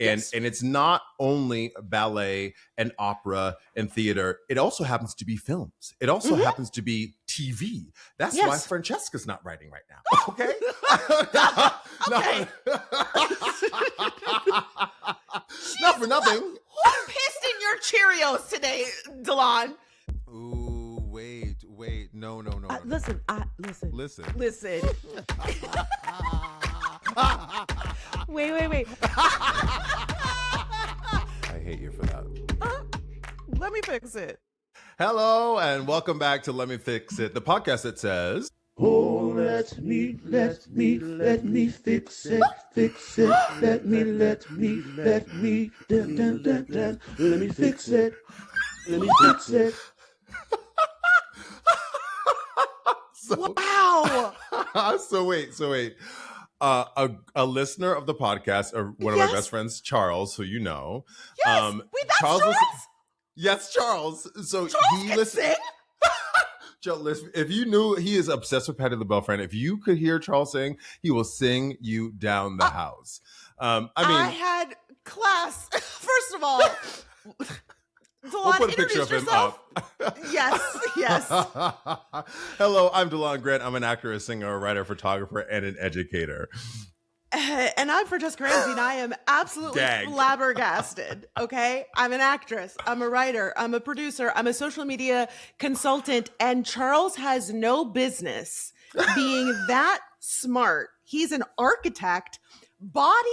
And it's not only ballet and opera and theater. It also happens to be films. It also happens to be TV. That's why Francesca's not writing right now. Okay? Okay. Not for nothing. Who pissed in your Cheerios today, Delon? Ooh, wait. No. Listen. Wait. I hate you for that. Let me fix it. Hello, and welcome back to Let Me Fix It, the podcast that says, oh, let me fix it, let me, dun, let me fix it. Wow. So wait. A listener of the podcast, or one of my best friends, Charles, who you know. Yes, wait, that's Charles? Yes, Charles. So Charles can sing? Joe, listen, if you knew, he is obsessed with Patti LaBelle, friend. If you could hear Charles sing, he will sing you down the house. I had class. First of all, we'll put a picture of him up. Yes. Hello, I'm Delon Grant. I'm an actor, a singer, a writer, photographer, and an educator. And I'm Francesca Ramsey, and I am absolutely flabbergasted, okay? I'm an actress, I'm a writer, I'm a producer, I'm a social media consultant, and Charles has no business being that smart. He's an architect, body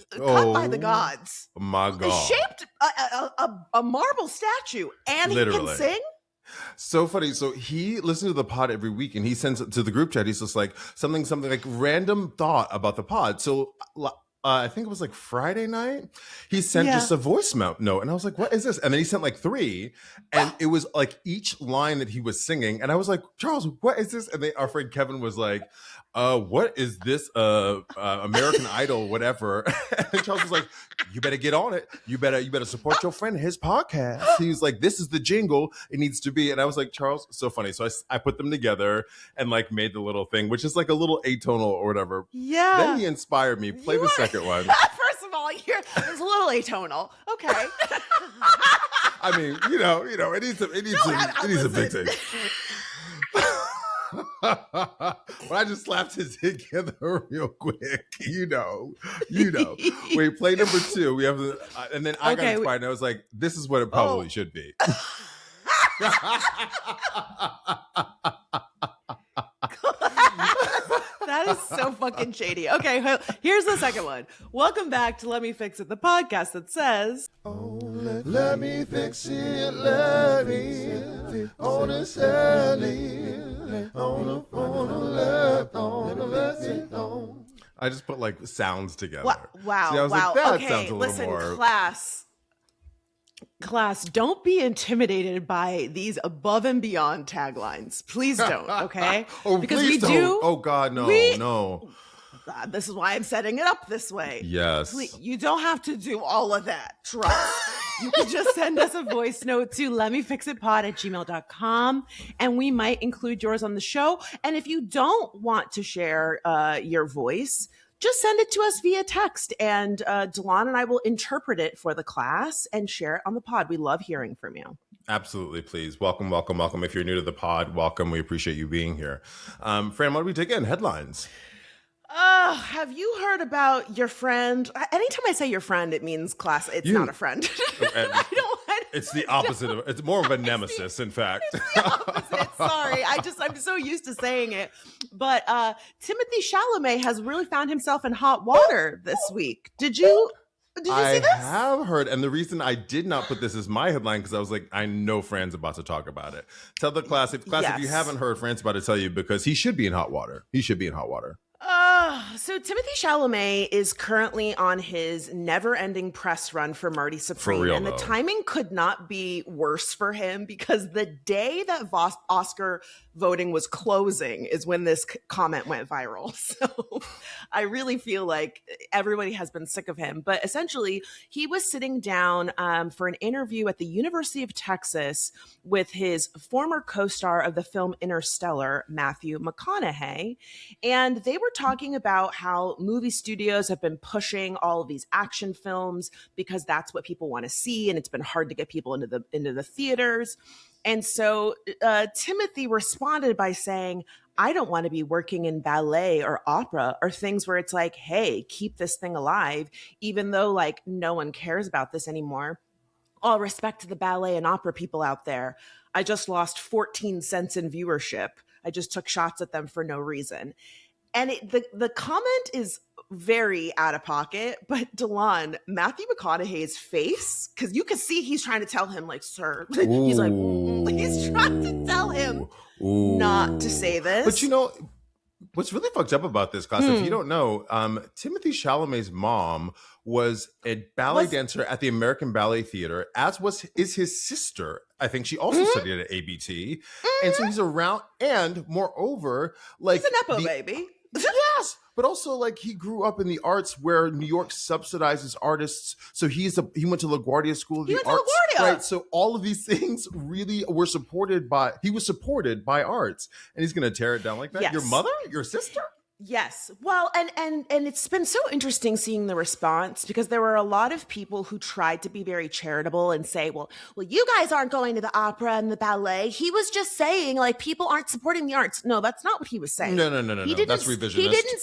cut by the gods. My God. Shaped a marble statue, and Literally. He can sing? So funny. So he listens to the pod every week, and he sends it to the group chat. He's just like something like random thought about the pod. So I think it was like Friday night. He sent just a voice note, and I was like, "What is this?" And then he sent like 3, and it was like each line that he was singing, and I was like, "Charles, what is this?" And our friend Kevin was like, "What is this? American Idol, whatever." And Charles was like, "You better get on it. You better support your friend, his podcast." He's like, "This is the jingle it needs to be." And I was like, "Charles, so funny." So I put them together and like made the little thing, which is like a little atonal or whatever. Yeah. Then he inspired me. Play the second one. First of all, it's a little atonal. Okay. I mean, it needs a big thing. But I just slapped it together real quick. You know. Wait, play number 2. We have and then I got inspired, and I was like, "This is what it probably should be." That is so fucking shady. Okay, well, here's the second one. Welcome back to Let Me Fix It, the podcast that says, oh, let me fix it, let me on a Sally, on a I just put like sounds together. Wow. See, I was like, that sounds a little more. Class, don't be intimidated by these above and beyond taglines. Please don't, okay? Because we do. Oh God, no. This is why I'm setting it up this way. Yes. Please, you don't have to do all of that. Trust. You can just send us a voice note to letmefixitpod@gmail.com, and we might include yours on the show. And if you don't want to share your voice, just send it to us via text, and Delon and I will interpret it for the class and share it on the pod. We love hearing from you. Absolutely, please. Welcome. If you're new to the pod, welcome. We appreciate you being here. Fran, what do we take in? Headlines. Have you heard about your friend? Anytime I say your friend, it means class. It's not a friend. It's the opposite of. It's more of a nemesis, in fact. It's the opposite. Sorry, I'm so used to saying it. But Timothée Chalamet has really found himself in hot water this week. Did you see this? I have heard, and the reason I did not put this as my headline because I was like, I know Fran's about to talk about it. Tell the class, if you haven't heard, Fran's about to tell you because he should be in hot water. So Timothée Chalamet is currently on his never-ending press run for Marty Supreme, for real, and the timing could not be worse for him because the day that Oscar voting was closing is when this comment went viral. So I really feel like everybody has been sick of him. But essentially, he was sitting down for an interview at the University of Texas with his former co-star of the film Interstellar, Matthew McConaughey, and they were talking about how movie studios have been pushing all of these action films because that's what people want to see, and it's been hard to get people into the theaters. And so Timothy responded by saying, I don't want to be working in ballet or opera or things where it's like, hey, keep this thing alive, even though like no one cares about this anymore. All respect to the ballet and opera people out there. I just lost 14 cents in viewership. I just took shots at them for no reason. And the comment is very out of pocket, but Delon, Matthew McConaughey's face, because you can see he's trying to tell him, like, sir, he's like, he's trying to tell him not to say this. But you know, what's really fucked up about this class, if you don't know, Timothée Chalamet's mom was a ballet dancer at the American Ballet Theater, as is his sister. I think she also studied at ABT. And so he's around, and moreover, like, he's a Nepo baby. Yes, but also like he grew up in the arts where New York subsidizes artists. So he went to LaGuardia School of the Arts, right? So all of these things really were supported by. He was supported by arts, and he's going to tear it down like that. Yes. Your mother, your sister. Yes. Well, and it's been so interesting seeing the response, because there were a lot of people who tried to be very charitable and say, well, you guys aren't going to the opera and the ballet. He was just saying, like, people aren't supporting the arts. No, that's not what he was saying. No. That's revisionist. He didn't.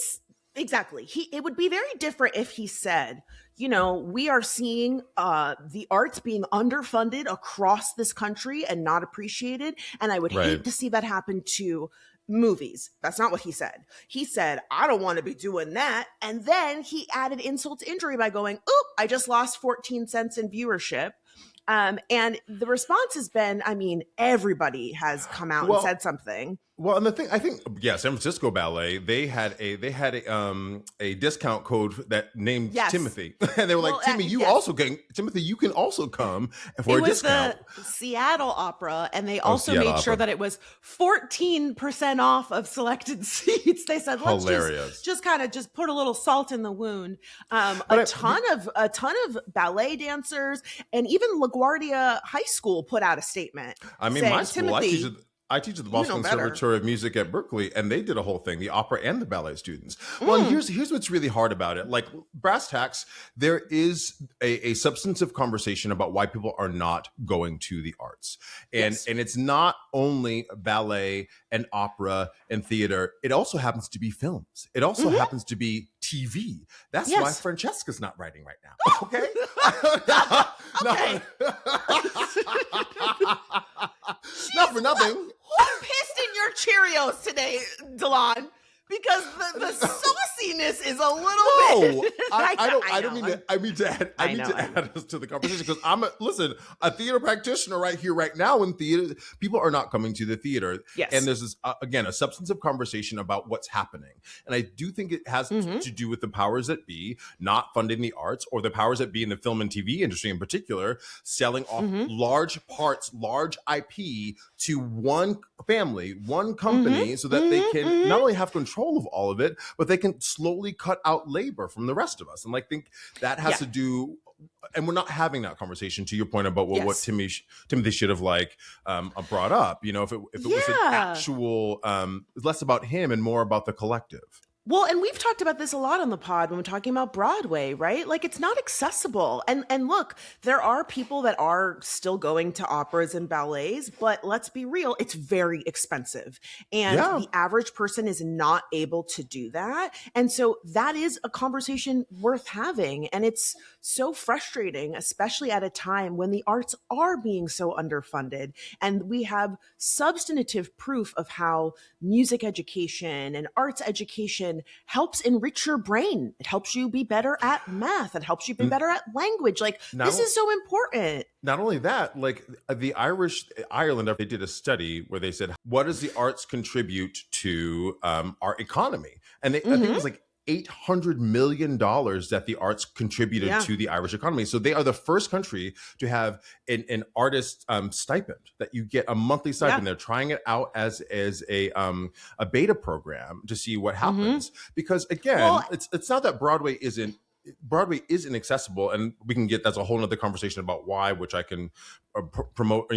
Exactly. It would be very different if he said, you know, we are seeing the arts being underfunded across this country and not appreciated. And I would hate to see that happen to movies. That's not what he said. He said, I don't want to be doing that. And then he added insult to injury by going, oop, I just lost 14 cents in viewership. And the response has been, I mean, everybody has come out and said something. Well, and the thing, I think, San Francisco Ballet, they had a discount code that named Timothy, and they were like, Timothy, you can also come for a discount. It was the Seattle Opera, and they also made sure that it was 14% off of selected seats. They said, let's just kind of put a little salt in the wound. A ton of ballet dancers, and even LaGuardia High School put out a statement. I mean, my school, I teach at the Boston Conservatory of Music at Berkeley, and they did a whole thing, the opera and the ballet students. Well, and here's what's really hard about it. Like, brass tacks, there is a substantive conversation about why people are not going to the arts. And it's not only ballet and opera and theater. It also happens to be films. It also happens to be TV. That's why Francesca's not writing right now. Okay? Okay. Not for nothing. Who pissed in your Cheerios today, Delon? Because the sauciness is a little bit. I mean to add us to the conversation, because I'm a theater practitioner right here, right now in theater. People are not coming to the theater. Yes. And there's this, again, a substantive conversation about what's happening. And I do think it has to do with the powers that be not funding the arts, or the powers that be in the film and TV industry in particular, selling off large IP to one family, one company, so that they can not only have control of all of it, but they can slowly cut out labor from the rest of us. And I think that has to do, and we're not having that conversation, to your point about what Timothy should have brought up. You know, if it was an actual, less about him and more about the collective. Well, and we've talked about this a lot on the pod when we're talking about Broadway, right? Like, it's not accessible. And look, there are people that are still going to operas and ballets, but let's be real, it's very expensive. And the average person is not able to do that. And so that is a conversation worth having. And it's so frustrating, especially at a time when the arts are being so underfunded. And we have substantive proof of how music education and arts education helps enrich your brain. It helps you be better at math. It helps you be better at language. Like, this is so important. Not only that, like Ireland, they did a study where they said, what does the arts contribute to our economy? And I think it was like $800 million that the arts contributed to the Irish economy. So they are the first country to have an artist stipend, that you get a monthly stipend. They're trying it out as a beta program to see what happens. Because again, it's not that Broadway isn't accessible, and we can get, that's a whole nother conversation about why, which I can promote,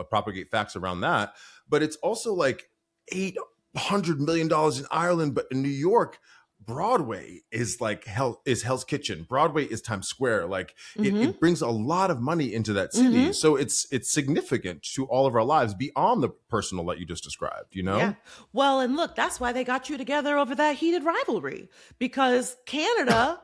propagate facts around that. But it's also like $800 million in Ireland, but in New York, Broadway is like Hell's Kitchen. Broadway is Times Square. Like it brings a lot of money into that city. So it's significant to all of our lives beyond the personal that you just described, you know? Yeah. Well, and look, that's why they got you together over that heated rivalry, because Canada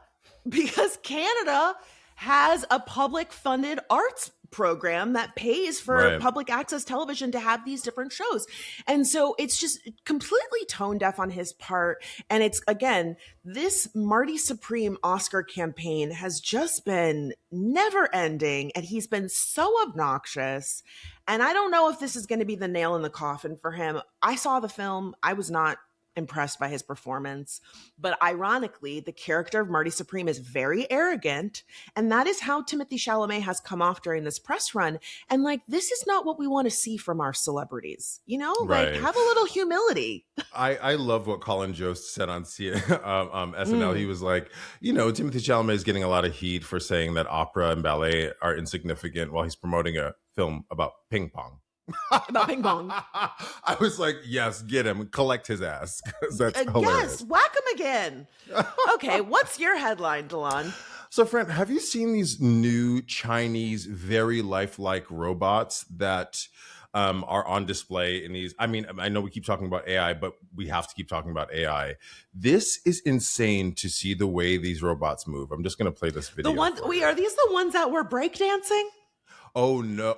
has a public funded arts program that pays for public access television to have these different shows. And so it's just completely tone deaf on his part. And it's, again, this Marty Supreme Oscar campaign has just been never ending. And he's been so obnoxious. And I don't know if this is going to be the nail in the coffin for him. I saw the film. I was not impressed by his performance, but ironically, the character of Marty Supreme is very arrogant, and that is how Timothée Chalamet has come off during this press run. And like, this is not what we want to see from our celebrities, you know? Like, have a little humility. I love what Colin Jost said on SNL. He was like, you know, Timothée Chalamet is getting a lot of heat for saying that opera and ballet are insignificant while he's promoting a film about ping pong. About ping pong. I was like, yes, get him, collect his ass. That's hilarious. Yes, whack him again. Okay, what's your headline, Delon? So, friend, have you seen these new Chinese, very lifelike robots that are on display in these? I mean, I know we keep talking about AI, but we have to keep talking about AI. This is insane to see the way these robots move. I'm just going to play this video. Are these the ones that were breakdancing? Oh no!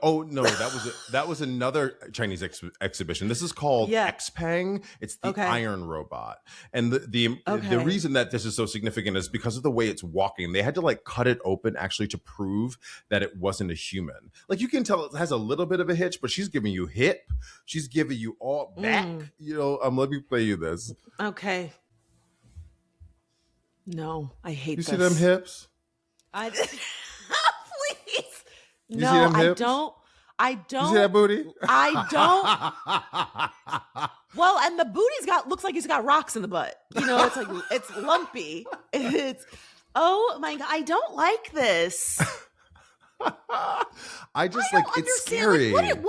That was another Chinese exhibition. This is called XPeng. It's the iron robot, and the reason that this is so significant is because of the way it's walking. They had to like cut it open actually to prove that it wasn't a human. Like you can tell it has a little bit of a hitch, but she's giving you hip. She's giving you all back. You know, let me play you this. Okay. No, I hate this. You see them hips? Please. You see them hips? I don't. You see that booty? I don't. Well, and the booty's looks like he's got rocks in the butt. You know, it's like, it's lumpy. Oh my God, I don't like this. I just like, it's scary. Like,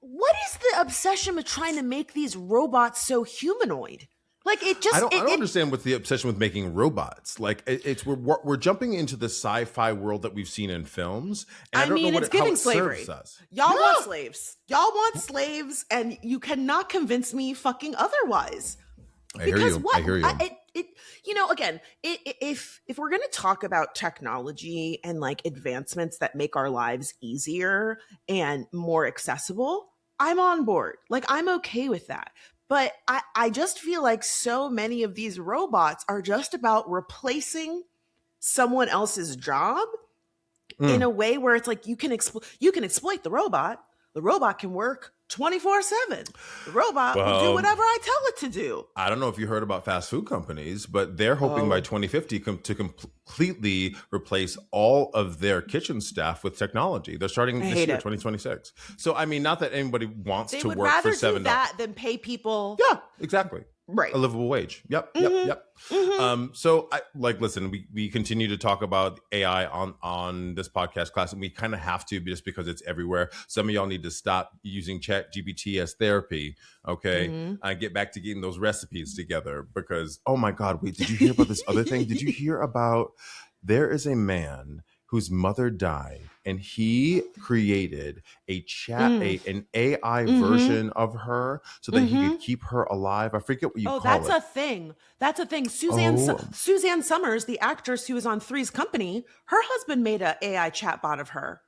what is the obsession with trying to make these robots so humanoid? Like it just, I don't understand what's the obsession with making robots. Like we're jumping into the sci-fi world that we've seen in films. And I don't know it's giving slavery. Serves us. Y'all want slaves. Y'all want slaves, and you cannot convince me fucking otherwise. I hear you. You know, again, if we're going to talk about technology and like advancements that make our lives easier and more accessible, I'm on board. Like I'm okay with that. But I just feel like so many of these robots are just about replacing someone else's job in a way where it's like you can exploit the robot. The robot can work 24/7. The robot will do whatever I tell it to do. I don't know if you heard about fast food companies, but they're hoping by 2050 to completely replace all of their kitchen staff with technology. They're starting this year, 2026. So, I mean, not that anybody wants to work for $7. They would rather do that than pay people. Yeah, exactly. Right. A livable wage. Yep. So listen, we continue to talk about AI on this podcast class, and we kind of have to just because it's everywhere. Some of y'all need to stop using ChatGPT as therapy. Okay. And get back to getting those recipes together because, oh my God, wait, did you hear about this other thing? Did you hear about there is a man whose mother died, and he created an AI version of her so that he could keep her alive. I forget what you call it. Oh, that's a thing. That's a thing. Suzanne Summers, the actress who was on Three's Company, her husband made an AI chatbot of her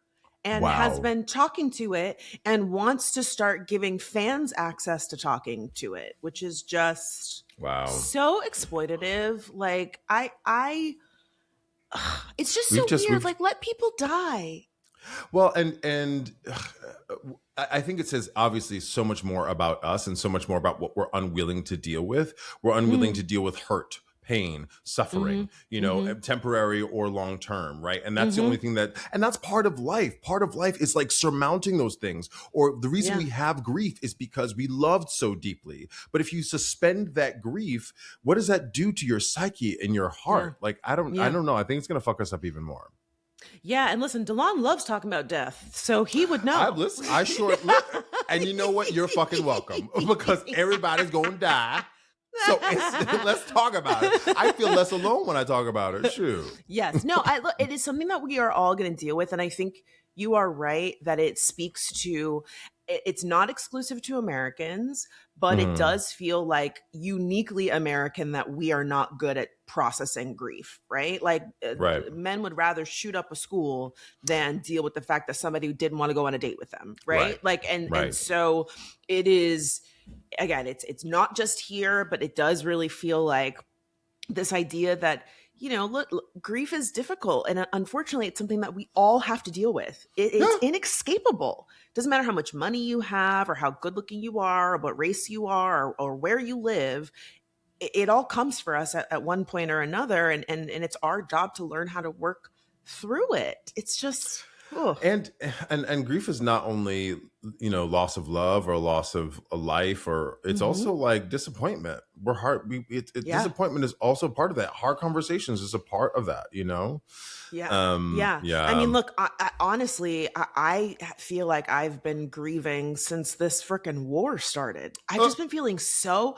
and has been talking to it and wants to start giving fans access to talking to it, which is just so exploitative. Like it's just so weird. Like, let people die. Well, and I think it says obviously so much more about us and so much more about what we're unwilling to deal with. We're unwilling to deal with hurt, pain, suffering, you know, temporary or long term, right? And that's the only thing and that's part of life. Part of life is like surmounting those things. Or the reason we have grief is because we loved so deeply. But if you suspend that grief, what does that do to your psyche and your heart? Like, I don't know. I think it's going to fuck us up even more. Yeah, and listen, Delon loves talking about death, so he would know. And you know what? You're fucking welcome because everybody's going to die. So let's talk about it. I feel less alone when I talk about it. Shoot. Yes. No, look, it is something that we are all going to deal with. And I think you are right that it speaks to, it's not exclusive to Americans, but it does feel like uniquely American that we are not good at processing grief, right? Like Right. men would rather shoot up a school than deal with the fact that somebody didn't want to go on a date with them, right? Like, and so it is, again, it's not just here, but it does really feel like this idea that, you know, look, grief is difficult. And unfortunately, it's something that we all have to deal with. It's inescapable. Doesn't matter how much money you have or how good looking you are or what race you are or where you live. It all comes for us at one point or another. And it's our job to learn how to work through it. It's just... Ugh. And grief is not only, you know, loss of love or loss of a life, or it's also like disappointment. Disappointment is also part of that. Hard conversations is a part of that, you know? Yeah. I mean, look, I honestly, I feel like I've been grieving since this freaking war started. I've been feeling so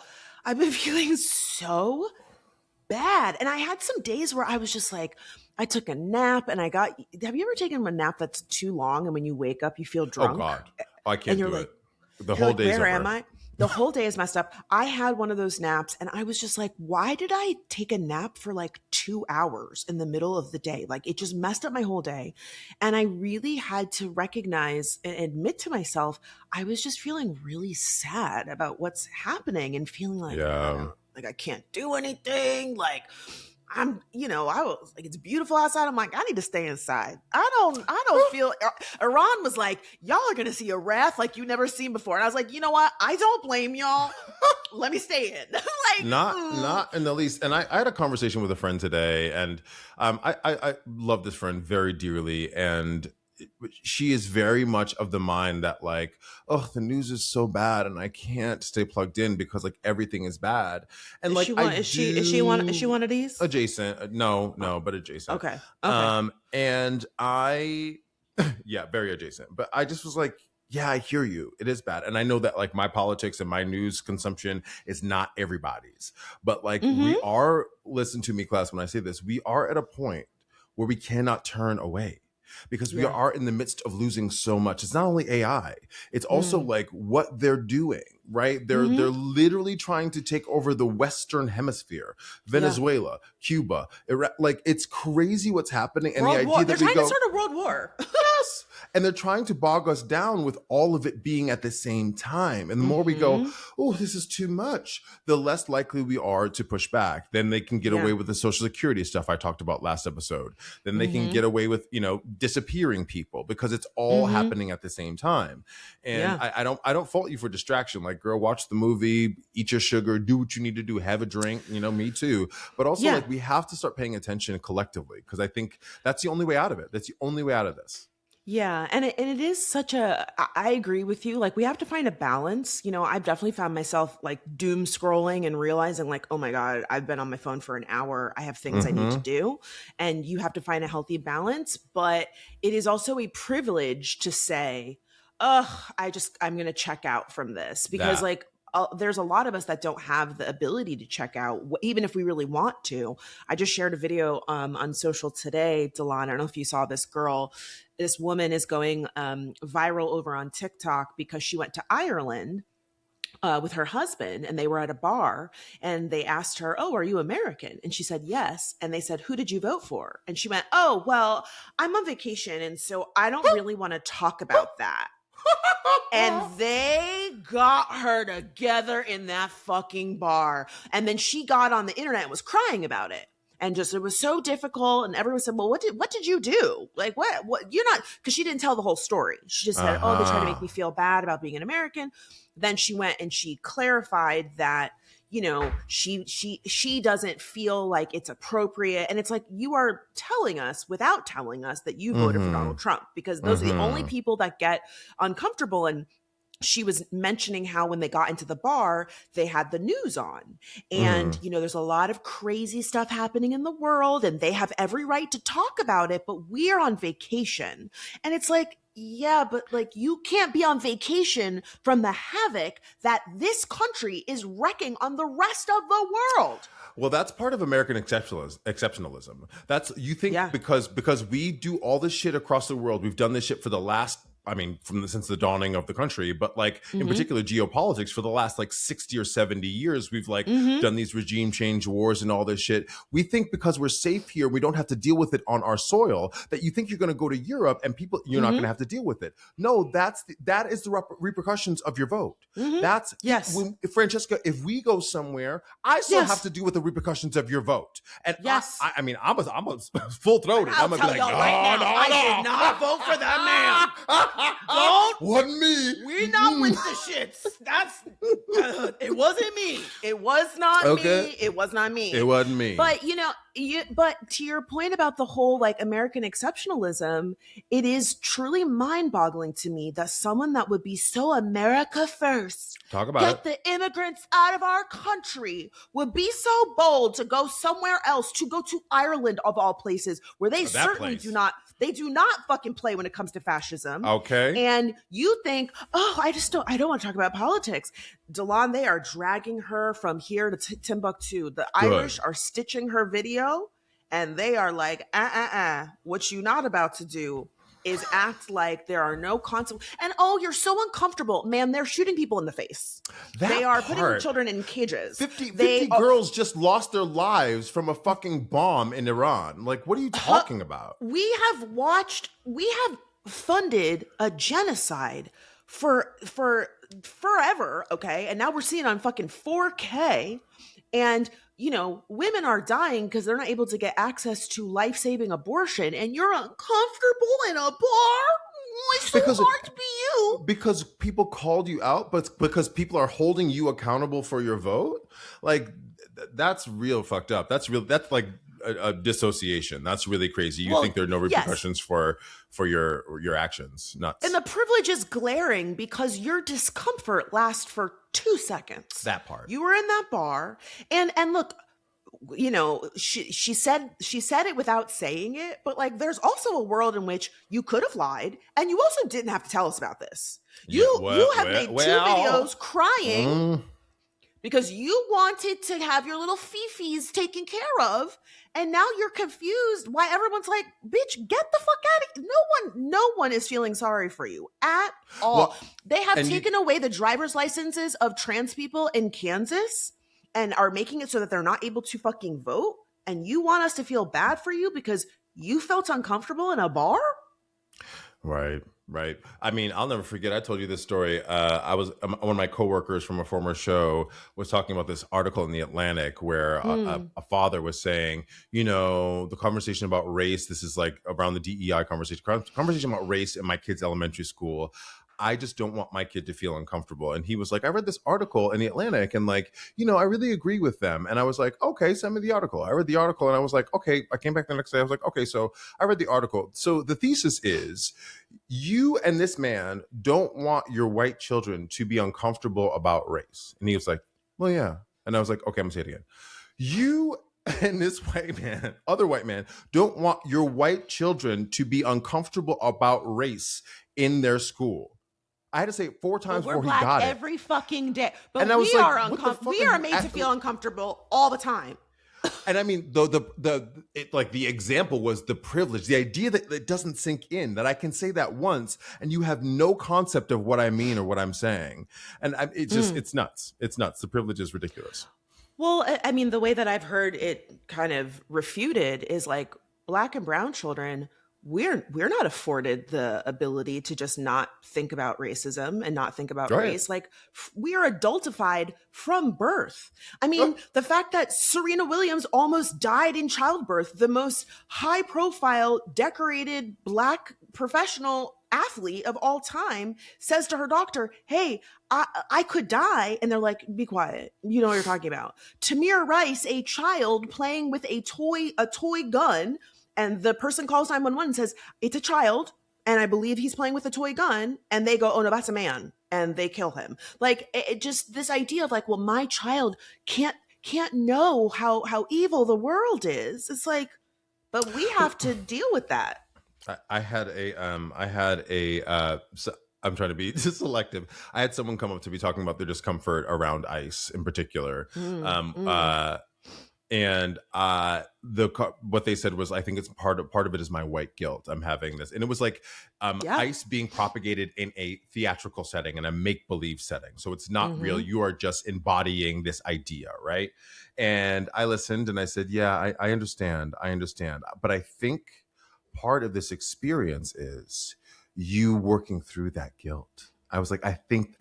bad. And I had some days where I was just like, I took a nap and have you ever taken a nap that's too long and when you wake up, you feel drunk? Oh God, I can't do like, it. The whole day's over. Where am I? The whole day is messed up. I had one of those naps and I was just like, why did I take a nap for like 2 hours in the middle of the day? Like it just messed up my whole day. And I really had to recognize and admit to myself, I was just feeling really sad about what's happening and feeling like, like I can't do anything. Like I was like, it's beautiful outside. I'm like, I need to stay inside. I don't feel, Iran was like, y'all are going to see a wrath like you never seen before. And I was like, you know what? I don't blame y'all. Let me stay in. Like, not in the least. And I had a conversation with a friend today, and I love this friend very dearly. And she is very much of the mind that like, oh, the news is so bad and I can't stay plugged in because like everything is bad. And like, is she one of these? Adjacent. No, but adjacent. Okay. And yeah, very adjacent. But I just was like, yeah, I hear you. It is bad. And I know that like my politics and my news consumption is not everybody's, but like we are, listen to me class, when I say this, we are at a point where we cannot turn away. Because we are in the midst of losing so much. It's not only AI, it's also like what they're doing, right? They're literally trying to take over the Western hemisphere, Venezuela, Cuba, Iraq. Like it's crazy what's happening. And world the idea war. that They're trying to start a world war. Yes. And they're trying to bog us down with all of it being at the same time. And the more we go, oh, this is too much, the less likely we are to push back. Then they can get away with the Social Security stuff I talked about last episode. Then they can get away with, you know, disappearing people because it's all happening at the same time. And I don't fault you for distraction. Like, girl, watch the movie, eat your sugar, do what you need to do, have a drink, you know, me too. But also like we have to start paying attention collectively because I think that's the only way out of it. That's the only way out of this. Yeah. And it is such I agree with you. Like we have to find a balance. You know, I've definitely found myself like doom scrolling and realizing like, oh my God, I've been on my phone for an hour. I have things I need to do. And you have to find a healthy balance. But it is also a privilege to say, I'm going to check out from this because there's a lot of us that don't have the ability to check out, even if we really want to. I just shared a video on social today, Delon. I don't know if you saw this girl. This woman is going viral over on TikTok because she went to Ireland with her husband and they were at a bar and they asked her, oh, are you American? And she said, yes. And they said, who did you vote for? And she went, oh, well, I'm on vacation. And so I don't really want to talk about that. And they got her together in that fucking bar. And then she got on the internet and was crying about it. And just, it was so difficult. And everyone said, well, what did you do? Like, what, you're not, because she didn't tell the whole story. She just said, oh, they tried to make me feel bad about being an American. Then she went and she clarified that, you know, she doesn't feel like it's appropriate. And it's like, you are telling us without telling us that you voted for Donald Trump, because those are the only people that get uncomfortable. And she was mentioning how when they got into the bar, they had the news on. And, there's a lot of crazy stuff happening in the world and they have every right to talk about it, but we're on vacation. And it's like, yeah, but like you can't be on vacation from the havoc that this country is wrecking on the rest of the world. Well, that's part of American exceptionalism. That's, you think, because we do all this shit across the world, we've done this shit for the last, since the dawning of the country, but like in particular geopolitics for the last like 60 or 70 years, we've like done these regime change wars and all this shit. We think because we're safe here, we don't have to deal with it on our soil, that you think you're going to go to Europe and you're not going to have to deal with it. No, that is the repercussions of your vote. That's, Francesca, if we go somewhere, I still have to deal with the repercussions of your vote. And I'm full throated. I'm going to be like, I did not vote for that man. Wasn't me. We're not with the shits. That's it wasn't me. It was not me. It was not me. It wasn't me. But but to your point about the whole like American exceptionalism, it is truly mind-boggling to me that someone that would be so America first, get the immigrants out of our country, would be so bold to go somewhere else, to go to Ireland of all places, where they certainly do not fucking play when it comes to fascism. Okay. And you think, I don't want to talk about politics. Delon, they are dragging her from here to Timbuktu. The Irish are stitching her video and they are like, what you not about to do is act like there are no consequences. And you're so uncomfortable. Man, they're shooting people in the face. They are putting children in cages. 50 girls just lost their lives from a fucking bomb in Iran. Like, what are you talking about? We have funded a genocide for forever, okay? And now we're seeing it on fucking 4K. And women are dying because they're not able to get access to life-saving abortion, and you're uncomfortable in a bar? It's so hard to be you. Because people called you out, but because people are holding you accountable for your vote? Like, that's real fucked up. That's like a dissociation. That's really crazy. You think there are no repercussions for your actions. Nuts. And the privilege is glaring because your discomfort lasts for 2 seconds. That part. You were in that bar and look, she said it without saying it, but like there's also a world in which you could have lied and you also didn't have to tell us about this. You have made 2 videos crying because you wanted to have your little fifis taken care of, and now you're confused why everyone's like, bitch, get the fuck out of here. No one is feeling sorry for you at all. Well, they have taken away the driver's licenses of trans people in Kansas and are making it so that they're not able to fucking vote, and you want us to feel bad for you because you felt uncomfortable in a bar? Right. I'll never forget. I told you this story. One of my coworkers from a former show was talking about this article in the Atlantic where a father was saying, the conversation about race. This is like around the DEI conversation about race in my kid's elementary school. I just don't want my kid to feel uncomfortable. And he was like, I read this article in the Atlantic and like, I really agree with them. And I was like, okay, send me the article. I read the article and I was like, okay, I came back the next day. I was like, okay, so I read the article. So the thesis is you and this man don't want your white children to be uncomfortable about race. And he was like, well, yeah. And I was like, okay, I'm gonna say it again. You and this other white man, don't want your white children to be uncomfortable about race in their school. I had to say it 4 times before he got it. Every fucking day. But we are uncomfortable. We are made to feel uncomfortable all the time. And I mean, the example was the privilege, the idea that it doesn't sink in, that I can say that once and you have no concept of what I mean or what I'm saying. And it's nuts. It's nuts. The privilege is ridiculous. Well, I mean, the way that I've heard it kind of refuted is like Black and brown children, we're not afforded the ability to just not think about racism and not think about race. Like we are adultified from birth. I mean, the fact that Serena Williams almost died in childbirth, the most high profile, decorated Black professional athlete of all time, says to her doctor, hey, I could die. And they're like, be quiet. You know what you're talking about. Tamir Rice, a child playing with a toy gun, and the person calls 911 and says, it's a child, and I believe he's playing with a toy gun. And they go, oh no, that's a man. and they kill him. Like it just this idea of like, well, my child can't know how evil the world is. It's like, but we have to deal with that. I had a so I'm trying to be selective. I had someone come up to me talking about their discomfort around ice in particular. And what they said was, I think it's part of it is my white guilt. I'm having this, and it was like ice being propagated in a theatrical setting and a make-believe setting, so it's not real. You are just embodying this idea, right? And I listened and I said, yeah, I understand, but I think part of this experience is you working through that guilt. I was like, I think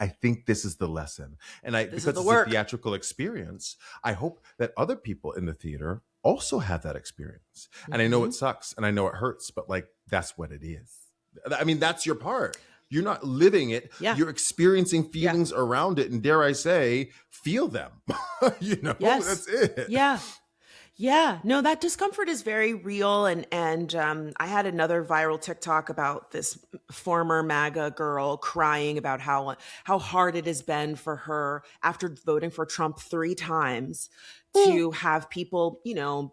this is the lesson. And because it's a theatrical experience, I hope that other people in the theater also have that experience. And I know it sucks and I know it hurts, but like, that's what it is. I mean, that's your part. You're not living it. Yeah. You're experiencing feelings around it. And dare I say, feel them. That's it. Yeah. Yeah, no, that discomfort is very real. And I had another viral TikTok about this former MAGA girl crying about how hard it has been for her after voting for Trump 3 times to have people,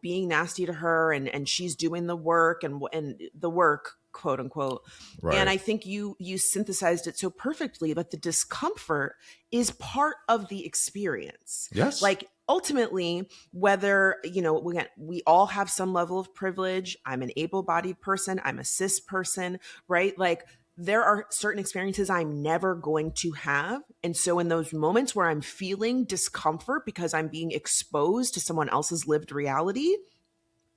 being nasty to her, and she's doing the work and the work, quote unquote. Right. And I think you synthesized it so perfectly, but the discomfort is part of the experience. Yes. Like, ultimately, whether, we all have some level of privilege. I'm an able-bodied person. I'm a cis person, right? Like, there are certain experiences I'm never going to have. And so in those moments where I'm feeling discomfort because I'm being exposed to someone else's lived reality,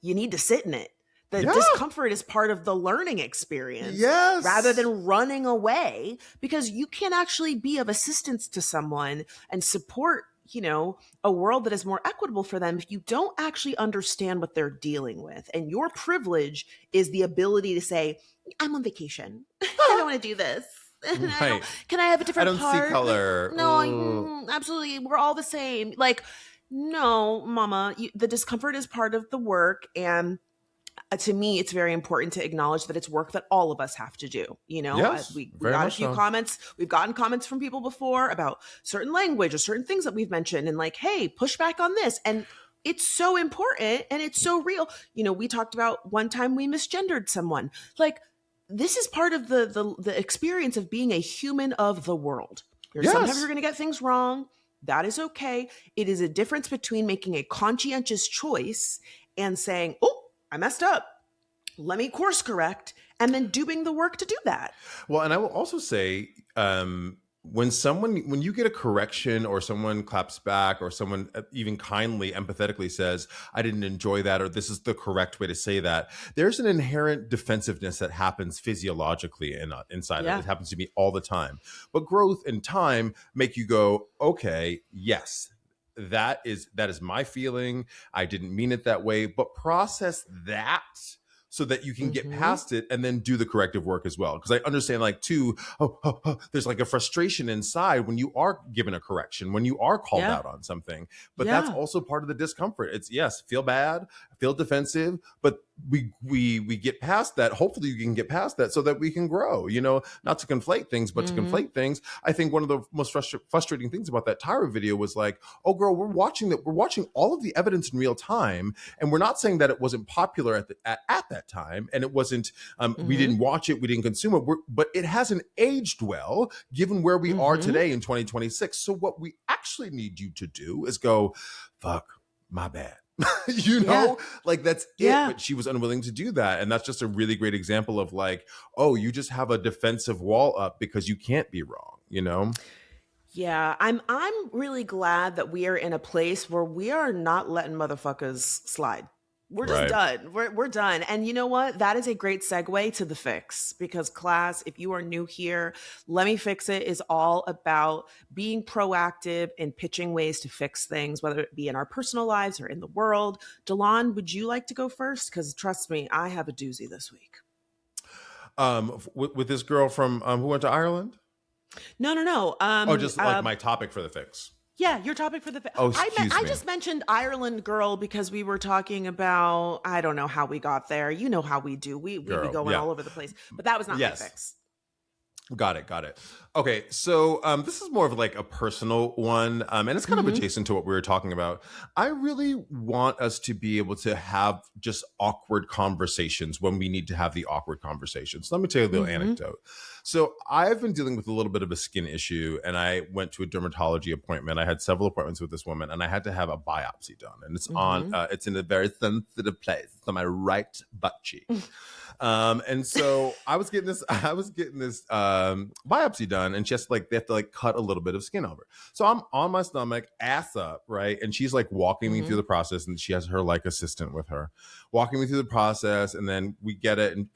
you need to sit in it. The discomfort is part of the learning experience rather than running away, because you can actually be of assistance to someone and support a world that is more equitable for them if you don't actually understand what they're dealing with. And your privilege is the ability to say, I'm on vacation. I don't want to do this. Right. Can I have a different part? I don't see color. No, absolutely. We're all the same. Like, no, mama, the discomfort is part of the work. And to me, it's very important to acknowledge that it's work that all of us have to do. Yes, we got a few comments. We've gotten comments from people before about certain language or certain things that we've mentioned, and like, hey, push back on this. And it's so important and it's so real. We talked about one time we misgendered someone. Like, this is part of the experience of being a human of the world. Sometimes you're going to get things wrong. That is okay. It is a difference between making a conscientious choice and saying, oh, I messed up. Let me course correct, and then doing the work to do that. Well, and I will also say, when you get a correction or someone claps back or someone even kindly, empathetically says, I didn't enjoy that, or this is the correct way to say that, there's an inherent defensive-ness that happens physiologically inside of it. It happens to me all the time. But growth and time make you go, okay, yes, that is my feeling. I didn't mean it that way, but process that so that you can get past it and then do the corrective work as well. Because I understand, like, there's like a frustration inside when you are given a correction, when you are called out on something. But that's also part of the discomfort. It's feel bad, feel defensive, but we get past that. Hopefully you can get past that so that we can grow, not to conflate things, but to conflate things. I think one of the most frustrating things about that Tyra video was like, oh girl, we're watching all of the evidence in real time. And we're not saying that it wasn't popular at that time. And it wasn't, we didn't watch it, we didn't consume it, but it hasn't aged well given where we are today in 2026. So what we actually need you to do is go, fuck, my bad. Like, that's it. But she was unwilling to do that. And that's just a really great example of like, oh, you just have a defensive wall up because you can't be wrong, Yeah, I'm really glad that we are in a place where we are not letting motherfuckers slide. We're just done. We're done. And you know what? That is a great segue to the fix, because class, if you are new here, Let Me Fix It is all about being proactive and pitching ways to fix things, whether it be in our personal lives or in the world. Delon, would you like to go first? Because trust me, I have a doozy this week. With this girl from who went to Ireland? No. Just like my topic for the fix. Yeah, your topic for the... I just mentioned Ireland girl because we were talking about... I don't know how we got there. You know how we do. We be going all over the place. But that was not my fix. Got it. Okay, so this is more of like a personal one, and it's kind of adjacent to what we were talking about. I really want us to be able to have just awkward conversations when we need to have the awkward conversations. Let me tell you a little anecdote. So I've been dealing with a little bit of a skin issue, and I went to a dermatology appointment. I had several appointments with this woman, and I had to have a biopsy done, and it's in a very sensitive place. It's on my right butt cheek. And so I was getting this biopsy done, and just like they have to like cut a little bit of skin over. So I'm on my stomach, ass up, right? And she's like walking me through the process, and she has her like assistant with her, walking me through the process, and then we get it, and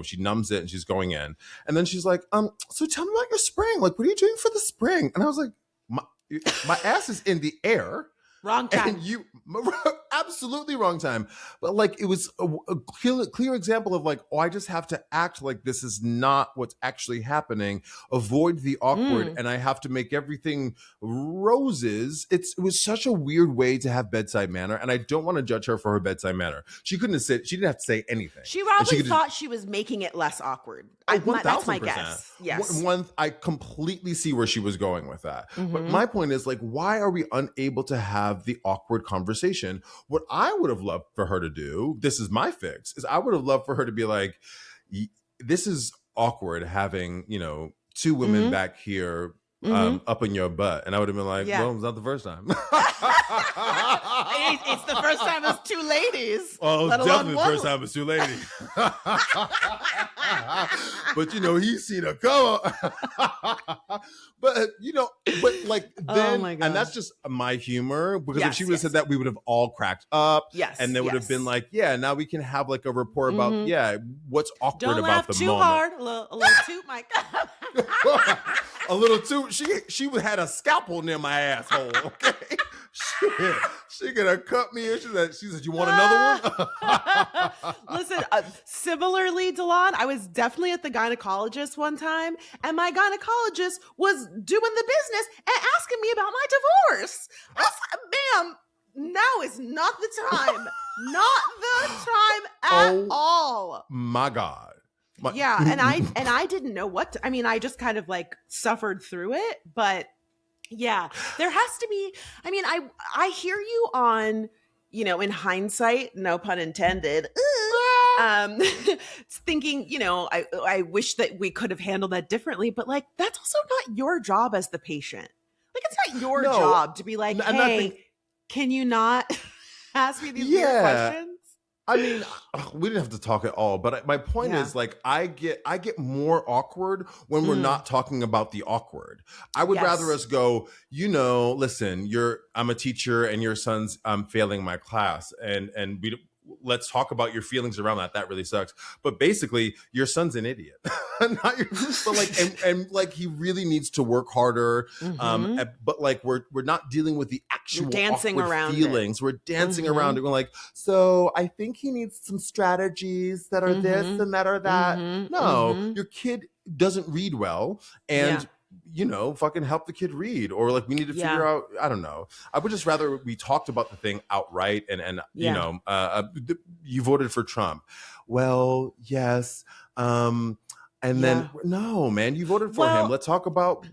she numbs it, and she's going in, and then she's like, so tell me about your spring. Like, what are you doing for the spring? And I was like, my ass is in the air. Wrong time. And absolutely wrong time. But like, it was a clear example of like, I just have to act like this is not what's actually happening. Avoid the awkward, and I have to make everything roses. It was such a weird way to have bedside manner, and I don't want to judge her for her bedside manner. She didn't have to say anything. She probably thought she was making it less awkward. That's my guess. Yes. I completely see where she was going with that. But my point is like, why are we unable to have the awkward conversation? What I would have loved for her to do, this is my fix, is I would have loved for her to be like, this is awkward having, two women back here up in your butt. And I would have been like, well, it's not the first time. It's the first time it's two ladies. Oh, it's definitely the first time it's two ladies. But he's seen a couple. But like then, and that's just my humor, because if she would have said that, we would have all cracked up. Yes. And they would have been like, now we can have like a report about, what's awkward Don't about laugh the too moment. hard. A little toot, my God. A little too. She had a scalpel near my asshole. Okay, she gonna cut me. And she said, "You want another one?" Listen, similarly, Delon, I was definitely at the gynecologist one time, and my gynecologist was doing the business and asking me about my divorce. I was like, ma'am, now is not the time. Not the time at all. My God. And I didn't know what to, I just kind of like suffered through it, but yeah, there has to be, I hear you on, in hindsight, no pun intended, thinking, I wish that we could have handled that differently, but like, that's also not your job as the patient. Like, it's not your job to be like, hey, can you not ask me these weird questions? We didn't have to talk at all, but my point is like, I get more awkward when we're not talking about the awkward. I would rather us go, listen, I'm a teacher and your son's failing my class, and let's talk about your feelings around that. That really sucks. But basically, your son's an idiot. But like, and like, he really needs to work harder. But like, we're not dealing with the actual dancing around feelings. We're dancing around it. We're like, so I think he needs some strategies that are this and that or that. No, your kid doesn't read well, and fucking help the kid read, or like, we need to figure out, I don't know. I would just rather we talked about the thing outright, and you voted for Trump. Well, yes. And then, no, man, you voted for him. Let's talk about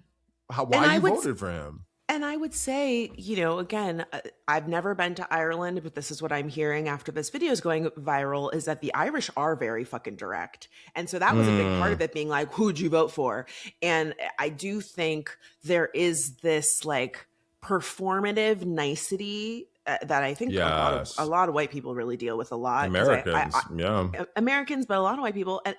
why you voted for him. And I would say, again, I've never been to Ireland, but this is what I'm hearing after this video is going viral, is that the Irish are very fucking direct. And so that was a big part of it, being like, who'd you vote for? And I do think there is this like performative nicety that I think a lot of white people really deal with a lot. Americans, Americans, but a lot of white people. And,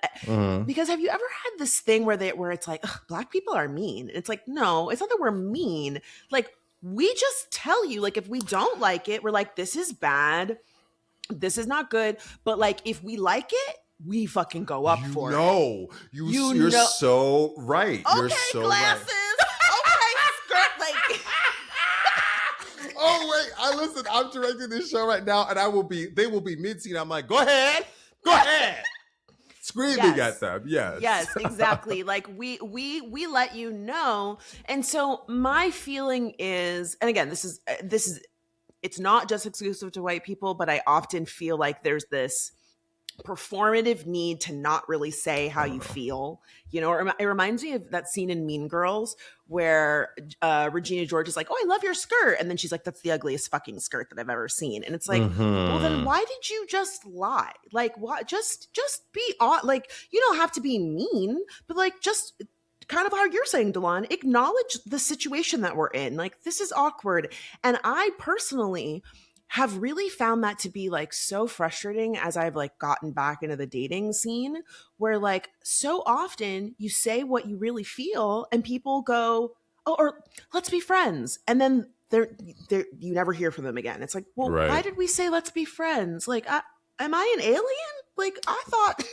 because have you ever had this thing where it's like, Black people are mean? It's like, no, it's not that we're mean. Like, we just tell you, like, if we don't like it, we're like, this is bad, this is not good. But like, if we like it, we fucking go up for it. You're so right. Okay, you're so glasses. Right. Okay, skirt, like. Oh wait, I'm directing this show right now, and they will be mid-scene. I'm like, go ahead, screaming at them. Yes, exactly. Like we let you know. And so my feeling is, and again, this is it's not just exclusive to white people, but I often feel like there's this performative need to not really say how you feel. You know, it reminds me of that scene in Mean Girls where Regina George is like, oh, I love your skirt. And then she's like, that's the ugliest fucking skirt that I've ever seen. And it's like, well, then why did you just lie? Like, what? Just be on. Like, you don't have to be mean, but like, just kind of how you're saying, Delon, acknowledge the situation that we're in. Like, this is awkward. And I personally have really found that to be like so frustrating as I've like gotten back into the dating scene, where like so often you say what you really feel and people go, oh, or let's be friends. And then they're you never hear from them again. It's like, well, why did we say let's be friends? Like, am I an alien? Like, I thought...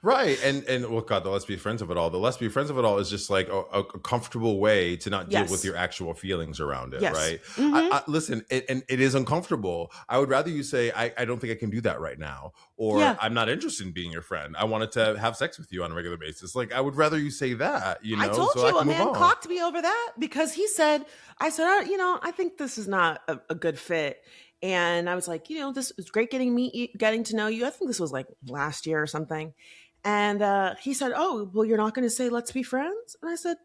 Right. And well, God, the let's be friends of it all. The let's be friends of it all is just like a comfortable way to not deal with your actual feelings around it. Right. Listen, and it is uncomfortable. I would rather you say, I don't think I can do that right now. Or I'm not interested in being your friend. I wanted to have sex with you on a regular basis. Like, I would rather you say that, you know. I told you a man clocked me over that because he said, I said, you know, I think this is not a good fit. And I was like, you know, this was great getting to know you. I think this was like last year or something. And he said, oh, well, you're not going to say, let's be friends. And I said,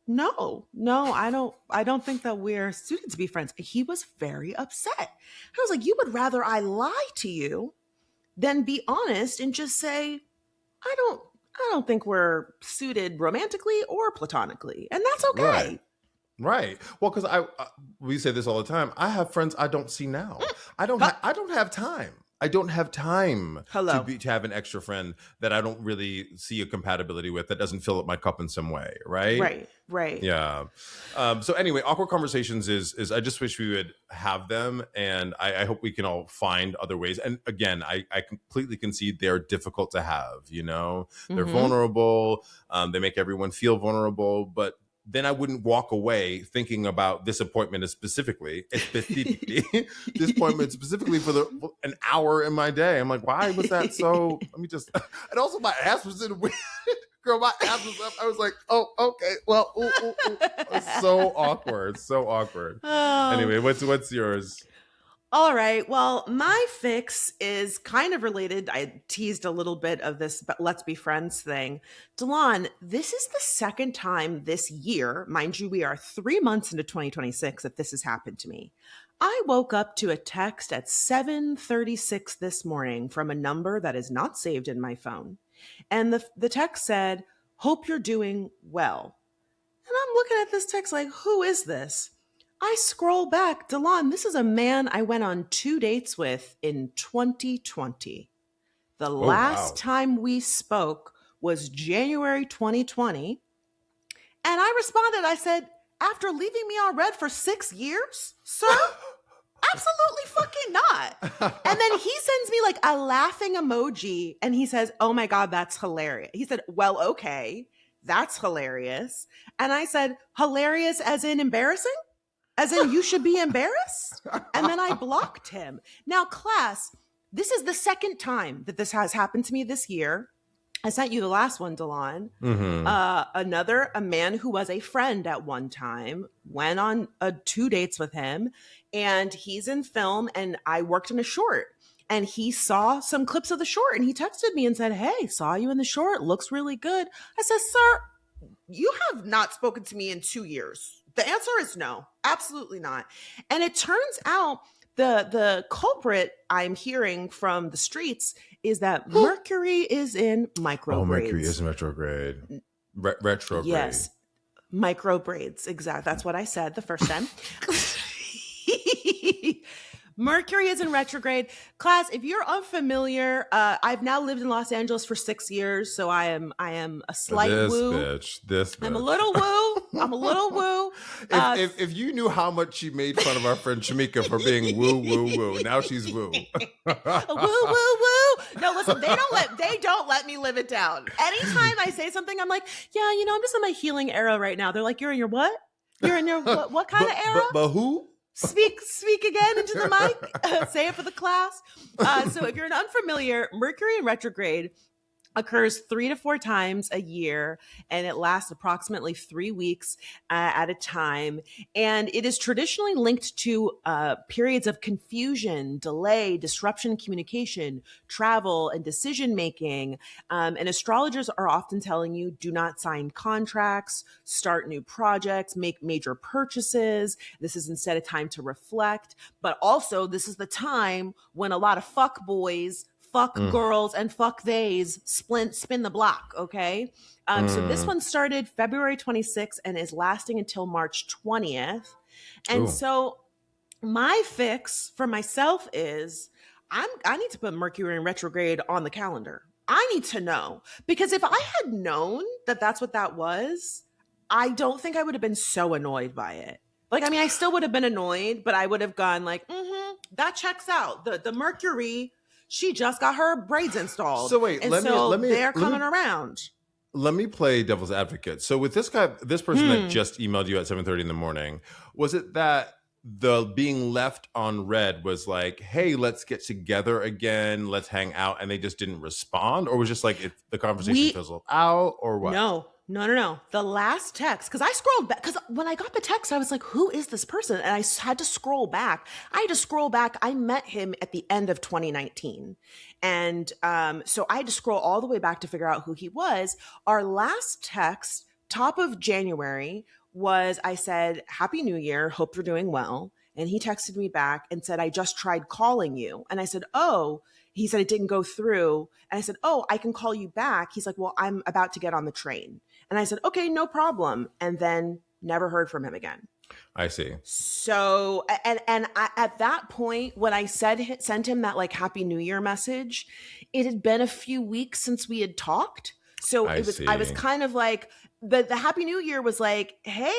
no, I don't think that we're suited to be friends. He was very upset. I was like, you would rather I lie to you than be honest and just say, I don't think we're suited romantically or platonically. And that's okay. Right. Well, because we say this all the time. I have friends I don't see now. I don't have time. I don't have time to have an extra friend that I don't really see a compatibility with, that doesn't fill up my cup in some way. Right. Yeah. So anyway, awkward conversations is I just wish we would have them, and I hope we can all find other ways. And again, I completely concede they're difficult to have. You know, they're vulnerable. They make everyone feel vulnerable, but then I wouldn't walk away thinking about this appointment specifically for an hour in my day. I'm like, why was that so? Let me just, and also my ass was in weird. Girl, my ass was up. I was like, oh, okay. Well, It's so awkward. So awkward. Anyway, what's yours? All right. Well, my fix is kind of related. I teased a little bit of this let's be friends thing. Delon, this is the second time this year, mind you, we are 3 months into 2026, that this has happened to me. I woke up to a text at 7:36 this morning from a number that is not saved in my phone. And the text said, hope you're doing well. And I'm looking at this text like, who is this? I scroll back. Delon, this is a man I went on 2 dates with in 2020. The last time we spoke was January 2020. And I responded, I said, after leaving me on red for 6 years, sir? Absolutely fucking not. And then he sends me like a laughing emoji and he says, oh my God, that's hilarious. He said, well, okay, that's hilarious. And I said, hilarious as in embarrassing? As in, you should be embarrassed? And then I blocked him. Now, class, this is the second time that this has happened to me this year. I sent you the last one, Delon. A man who was a friend at one time, went on 2 dates with him, and he's in film, and I worked in a short. And he saw some clips of the short, and he texted me and said, hey, saw you in the short. Looks really good. I said, sir, you have not spoken to me in 2 years. The answer is no, absolutely not. And it turns out the culprit I'm hearing from the streets is that Mercury is in micro braids. Mercury is in retrograde. Retrograde. Yes, micro braids. Exactly. That's what I said the first time. Mercury is in retrograde. Class, if you're unfamiliar, I've now lived in Los Angeles for 6 years, so I am a slight woo. This bitch. I'm a little woo. If you knew how much she made fun of our friend Shamika for being woo, now she's woo. woo. No, listen, they don't let me live it down. Anytime I say something, I'm like, yeah, you know, I'm just in my healing era right now. They're like, you're in your what? You're in your what kind of era? But who? Speak again into the mic. Say it for the class. So if you're an unfamiliar, Mercury in retrograde occurs 3 to 4 times a year, and it lasts approximately 3 weeks at a time. And it is traditionally linked to periods of confusion, delay, disruption in communication, travel, and decision making. And astrologers are often telling you, do not sign contracts, start new projects, make major purchases. This is instead a time to reflect. But also, this is the time when a lot of fuck boys, fuck girls, and fuck theys spin the block, okay? So this one started February 26th and is lasting until March 20th. And Ooh. so my fix for myself is I need to put Mercury in retrograde on the calendar. I need to know. Because if I had known that that's what that was, I don't think I would have been so annoyed by it. Like, I mean, I still would have been annoyed, but I would have gone like, that checks out. The Mercury, she just got her braids installed. So wait, and let me they're coming around. Let me play devil's advocate. So with this person that just emailed you at 7:30 in the morning, was it that the being left on red was like, hey, let's get together again, let's hang out, and they just didn't respond? Or was just like the conversation fizzled out, or what? No. The last text, because I scrolled back, because when I got the text, I was like, who is this person? And I had to scroll back. I met him at the end of 2019. And so I had to scroll all the way back to figure out who he was. Our last text, top of January, was I said, Happy New Year. Hope you're doing well. And he texted me back and said, I just tried calling you. And I said, oh. He said it didn't go through. And I said, oh, I can call you back. He's like, well, I'm about to get on the train. And I said, okay, no problem. And then never heard from him again. I see. So, and at that point, when I sent him that like Happy New Year message, it had been a few weeks since we had talked. So I was kind of like, the Happy New Year was like, hey,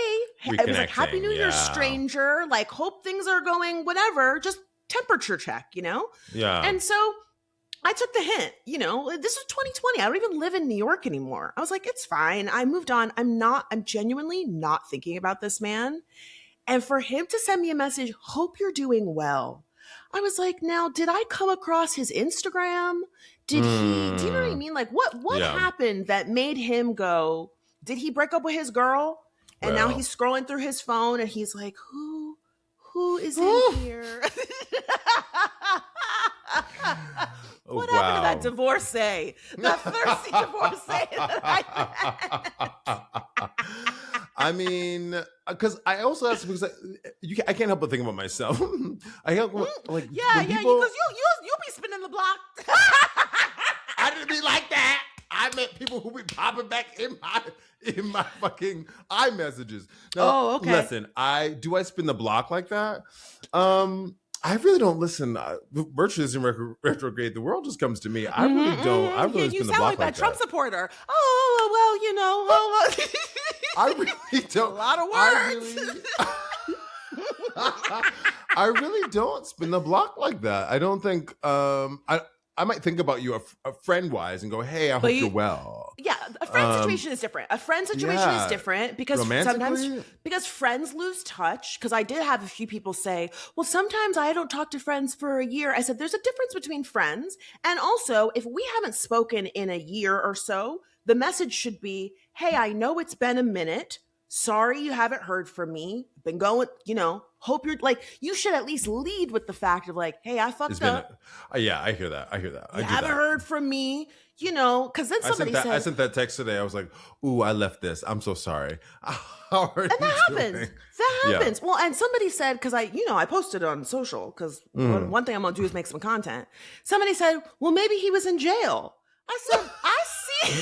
it was like Happy New Year, stranger. Like, hope things are going, whatever, just temperature check, you know? Yeah. And so I took the hint, this was 2020. I don't even live in New York anymore. I was like, it's fine. I moved on. I'm genuinely not thinking about this man. And for him to send me a message, hope you're doing well. I was like, now, did I come across his Instagram? Did he, do you know what I mean? Like what happened that made him go, did he break up with his girl? And now he's scrolling through his phone and he's like, who is in here? What happened to that divorcee? That thirsty divorcee that I met? I mean, because I also asked because I can't help but think about myself. I help like because you'll be spinning the block. I didn't mean like that. I met people who be popping back in my fucking iMessages. Now, okay. Listen, do I spin the block like that? I really don't listen. Mercury is in retrograde. The world just comes to me. I really don't. I really spin the block like that. You sound like that Trump supporter. Oh, well, I really don't. A lot of words. I really don't spin the block like that. I don't think. I might think about you a friend wise and go, hey, I hope you're well. Yeah, a friend situation is different. A friend situation is different because sometimes friends lose touch. Because I did have a few people say, well, sometimes I don't talk to friends for a year. I said, there's a difference between friends. And also, if we haven't spoken in a year or so, the message should be, hey, I know it's been a minute. Sorry you haven't heard from me. Been going, hope you're like, you should at least lead with the fact of like, hey, I fucked up. I hear that. You haven't heard from me, because then somebody said. I sent that text today. I was like, ooh, I left this. I'm so sorry. How are and that happens. That happens. Yeah. Well, and somebody said, because I posted on social, because one thing I'm going to do is make some content. Somebody said, well, maybe he was in jail. I said, I see.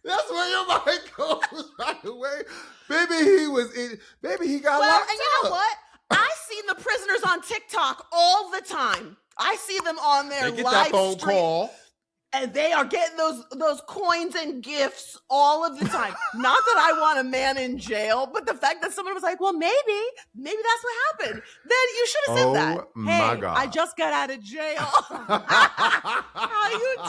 That's where your mind goes right away. Maybe he got locked up. And you know what? I see the prisoners on TikTok all the time. I see them on their they get live that phone stream. call. And they are getting those coins and gifts all of the time. Not that I want a man in jail, but the fact that someone was like, well, maybe that's what happened. Then you should have said that. My Hey, God. I just got out of jail. How you doing?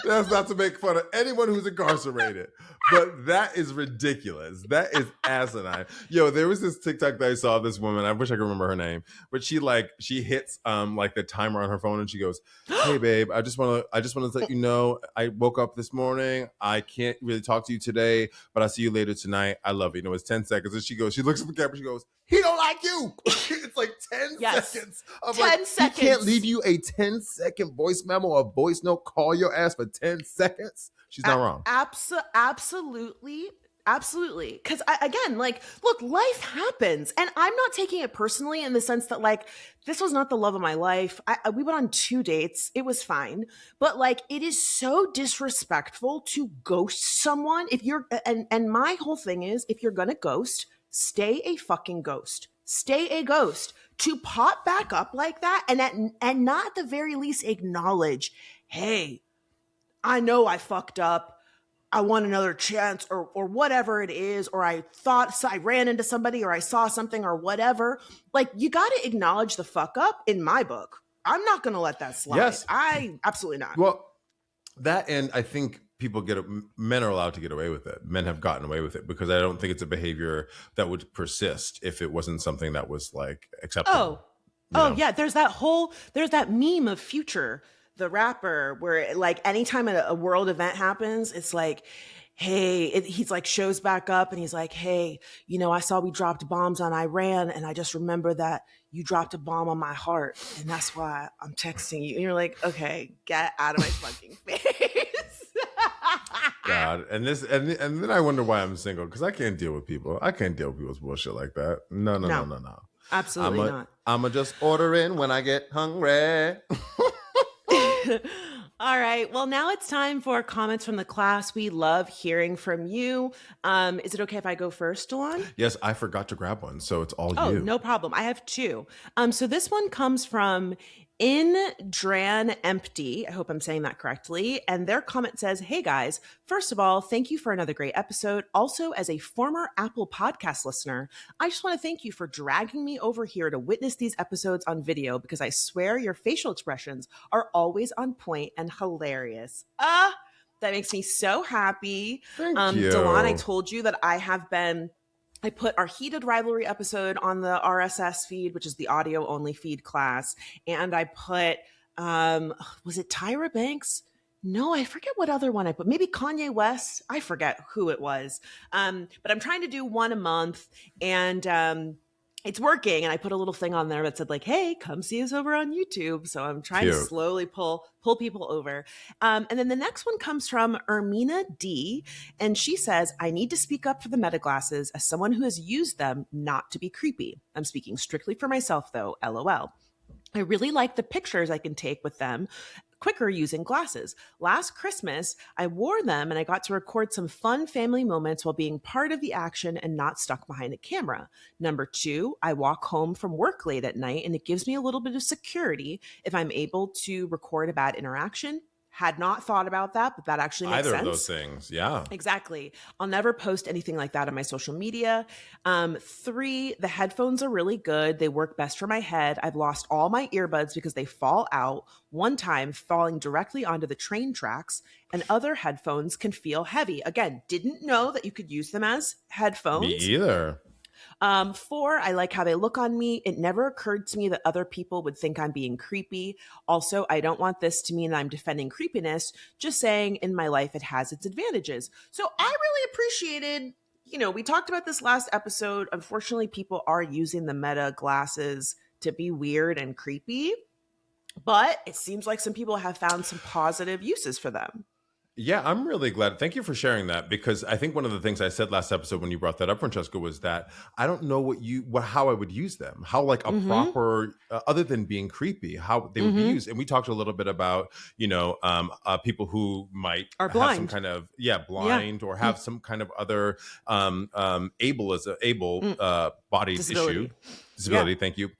That's not to make fun of anyone who's incarcerated, but that is ridiculous. That is asinine. Yo, there was this TikTok that I saw of this woman. I wish I could remember her name, but she hits like the timer on her phone and she goes, "Hey babe, I just want to let you know I woke up this morning. I can't really talk to you today, but I'll see you later tonight. I love you." And it was 10 seconds. And she looks at the camera, she goes, "He don't like you." It's like 10 seconds. Of 10 seconds. He can't leave you a 10-second voice memo or voice note, call your ass for 10 seconds. She's not wrong. Absolutely. Absolutely. Because again, like, look, life happens. And I'm not taking it personally in the sense that, like, this was not the love of my life. We went on 2 dates. It was fine. But, like, it is so disrespectful to ghost someone. If you're, and my whole thing is, if you're going to ghost, stay a fucking ghost. Stay a ghost. To pop back up like that and not at the very least acknowledge, hey, I know I fucked up. I want another chance or whatever it is, or I ran into somebody or I saw something or whatever. Like, you got to acknowledge the fuck up in my book. I'm not going to let that slide. Yes. Absolutely not. Well, that, and I think men are allowed to get away with it. Men have gotten away with it because I don't think it's a behavior that would persist if it wasn't something that was like acceptable. Yeah. There's that meme of Future, the rapper, where like anytime a world event happens, it's like, hey, he's like shows back up and he's like, hey, I saw we dropped bombs on Iran and I just remember that you dropped a bomb on my heart and that's why I'm texting you. And you're like, okay, get out of my fucking face. God, and then I wonder why I'm single, because I can't deal with people. I can't deal with people's bullshit like that. No. Absolutely not. I'ma just order in when I get hungry. All right. Well, now it's time for comments from the class. We love hearing from you. Is it okay if I go first, Delon? Yes, I forgot to grab one, so it's all you. Oh, no problem. I have 2. So this one comes from In Dran Empty. I hope I'm saying that correctly. And their comment says, hey guys, first of all, thank you for another great episode. Also, as a former Apple Podcast listener, I just want to thank you for dragging me over here to witness these episodes on video, because I swear your facial expressions are always on point and hilarious. That makes me so happy. Thank you. Delon, I told you that I put our Heated Rivalry episode on the RSS feed, which is the audio only feed class. And I put, was it Tyra Banks? No, I forget what other one I put. Maybe Kanye West. I forget who it was. But I'm trying to do one a month, and it's working. And I put a little thing on there that said like, hey, come see us over on YouTube. So I'm trying to slowly pull people over. And then the next one comes from Ermina D. And she says, I need to speak up for the meta glasses as someone who has used them, not to be creepy. I'm speaking strictly for myself though, LOL. I really like the pictures I can take with them quicker using glasses. Last Christmas, I wore them and I got to record some fun family moments while being part of the action and not stuck behind a camera. Number 2, I walk home from work late at night and it gives me a little bit of security if I'm able to record a bad interaction. Had not thought about that, but that actually makes sense. Either of those things, yeah. Exactly. I'll never post anything like that on my social media. 3, the headphones are really good. They work best for my head. I've lost all my earbuds because they fall out, one time falling directly onto the train tracks, and other headphones can feel heavy. Again, didn't know that you could use them as headphones. Me either. 4, I like how they look on me. It never occurred to me that other people would think I'm being creepy. Also, I don't want this to mean that I'm defending creepiness, just saying in my life it has its advantages. So I really appreciated, we talked about this last episode. Unfortunately, people are using the meta glasses to be weird and creepy, but it seems like some people have found some positive uses for them. Yeah, I'm really glad. Thank you for sharing that, because I think one of the things I said last episode when you brought that up, Francesca, was that I don't know how I would use them, how like a proper, other than being creepy, how they would be used. And we talked a little bit about, people who might are have some kind of, blind or have some kind of other able bodied disability. issue. Disability, thank you.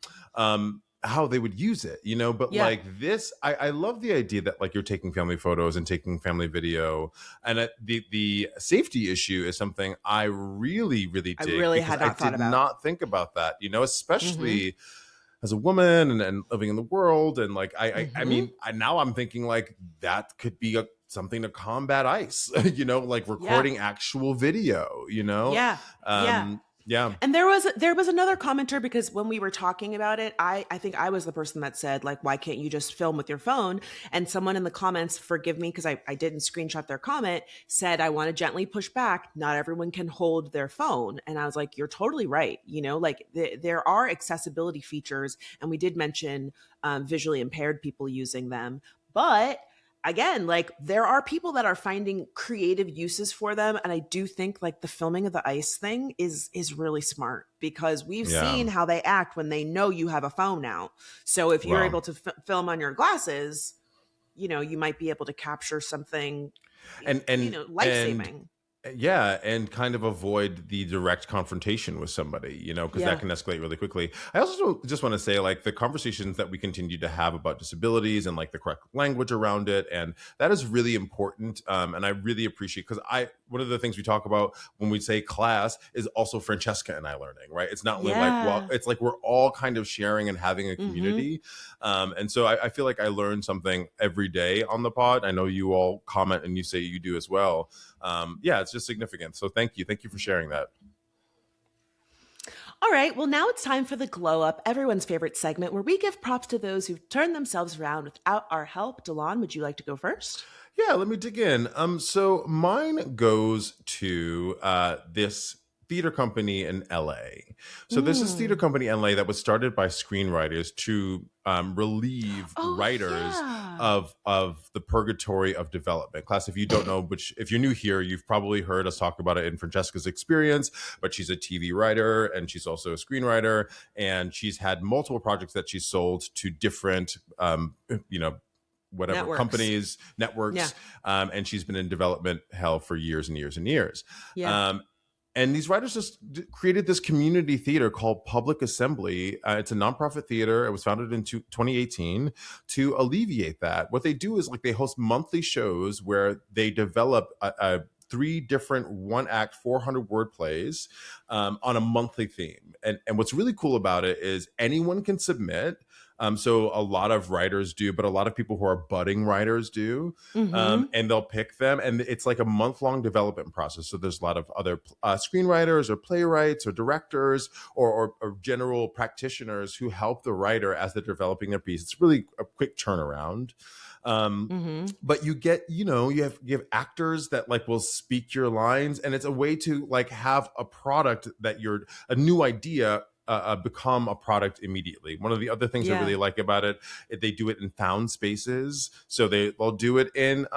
how they would use it, you know, but Yeah. like this, I love the idea that like you're taking family photos and taking family video, and the safety issue is something I really, really I dig, really because had I not thought did about. not think about that, you know, Mm-hmm. especially as a woman and living in the world. And like, I Mm-hmm. mean, now I'm thinking like that could be something to combat ICE, you know, like Yeah. recording actual video, you know? Yeah. Yeah. Yeah. And there was another commenter, because when we were talking about it, I think I was the person that said, like, why can't you just film with your phone? And someone in the comments, forgive me because I didn't screenshot their comment, said, I want to gently push back. Not everyone can hold their phone. And I was like, you're totally right. You know, like there are accessibility features, and we did mention visually impaired people using them, but again, like there are people that are finding creative uses for them, and I do think like the filming of the ice thing is really smart, because we've Yeah. seen how they act when they know you have a phone out. So if you're Well, able to film on your glasses, you might be able to capture something, and life-saving. yeah, and kind of avoid the direct confrontation with somebody, you know, because that Yeah. can escalate really quickly. I also just want to say, like, the conversations that we continue to have about disabilities and like the correct language around it, and that is really important. And I really appreciate, because one of the things we talk about when we say class is also Francesca and I learning, right? It's not only like, well, Yeah. it's like we're all kind of sharing and having a Mm-hmm. community. And so I feel like I learn something every day on the pod. I know you all comment and you say you do as well. Yeah, it's just significant. So thank you for sharing that. All right, well, now it's time for the glow up, everyone's favorite segment, where we give props to those who've turned themselves around without our help. Delon, would you like to go first? Yeah, let me dig in. So mine goes to this theater company in LA. So this is theater Mm. company in LA that was started by screenwriters to relieve Oh, writers yeah. of the purgatory of development. Class, if you don't know, which if you're new here, you've probably heard us talk about it in Francesca's experience, but she's a TV writer and she's also a screenwriter, and she's had multiple projects that she's sold to different you know, whatever Networks. companies, Yeah. networks, and she's been in development hell for years and years and years. Yeah. Um, and these writers just created this community theater called Public Assembly. It's a nonprofit theater. It was founded in 2018 to alleviate that. What they do is like they host monthly shows where they develop three different one-act 400-word plays on a monthly theme. And what's really cool about it is anyone can submit. So a lot of writers do, but a lot of people who are budding writers do, Mm-hmm. and they'll pick them. And it's like a month-long development process. So there's a lot of other screenwriters or playwrights or directors or general practitioners who help the writer as they're developing their piece. It's really a quick turnaround. Mm-hmm. But you get, you have actors that like will speak your lines, and it's a way to like have a product that a new idea become a product immediately. One of the other things I Yeah. really like about it, they do it in found spaces. So they'll do it in,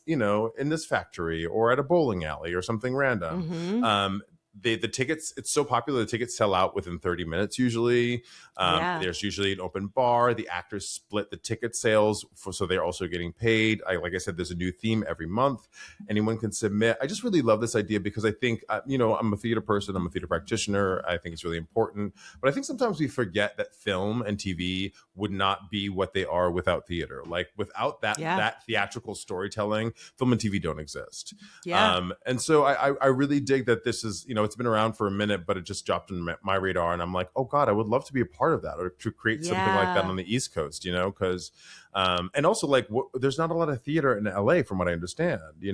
in this factory or at a bowling alley or something random. Mm-hmm. The tickets, it's so popular, the tickets sell out within 30 minutes usually. Yeah. There's usually an open bar. The actors split the ticket sales so they're also getting paid. Like I said, there's a new theme every month. Anyone can submit. I just really love this idea because I think, I'm a theater person. I'm a theater practitioner. I think it's really important. But I think sometimes we forget that film and TV would not be what they are without theater. Like without Yeah. that theatrical storytelling, film and TV don't exist. Yeah. And so I really dig that this is, it's been around for a minute, but it just dropped on my radar. And I'm like, oh God, I would love to be a part of that or to create something like that Yeah. on the East Coast, because, and also like there's not a lot of theater in LA from what I understand, Yeah.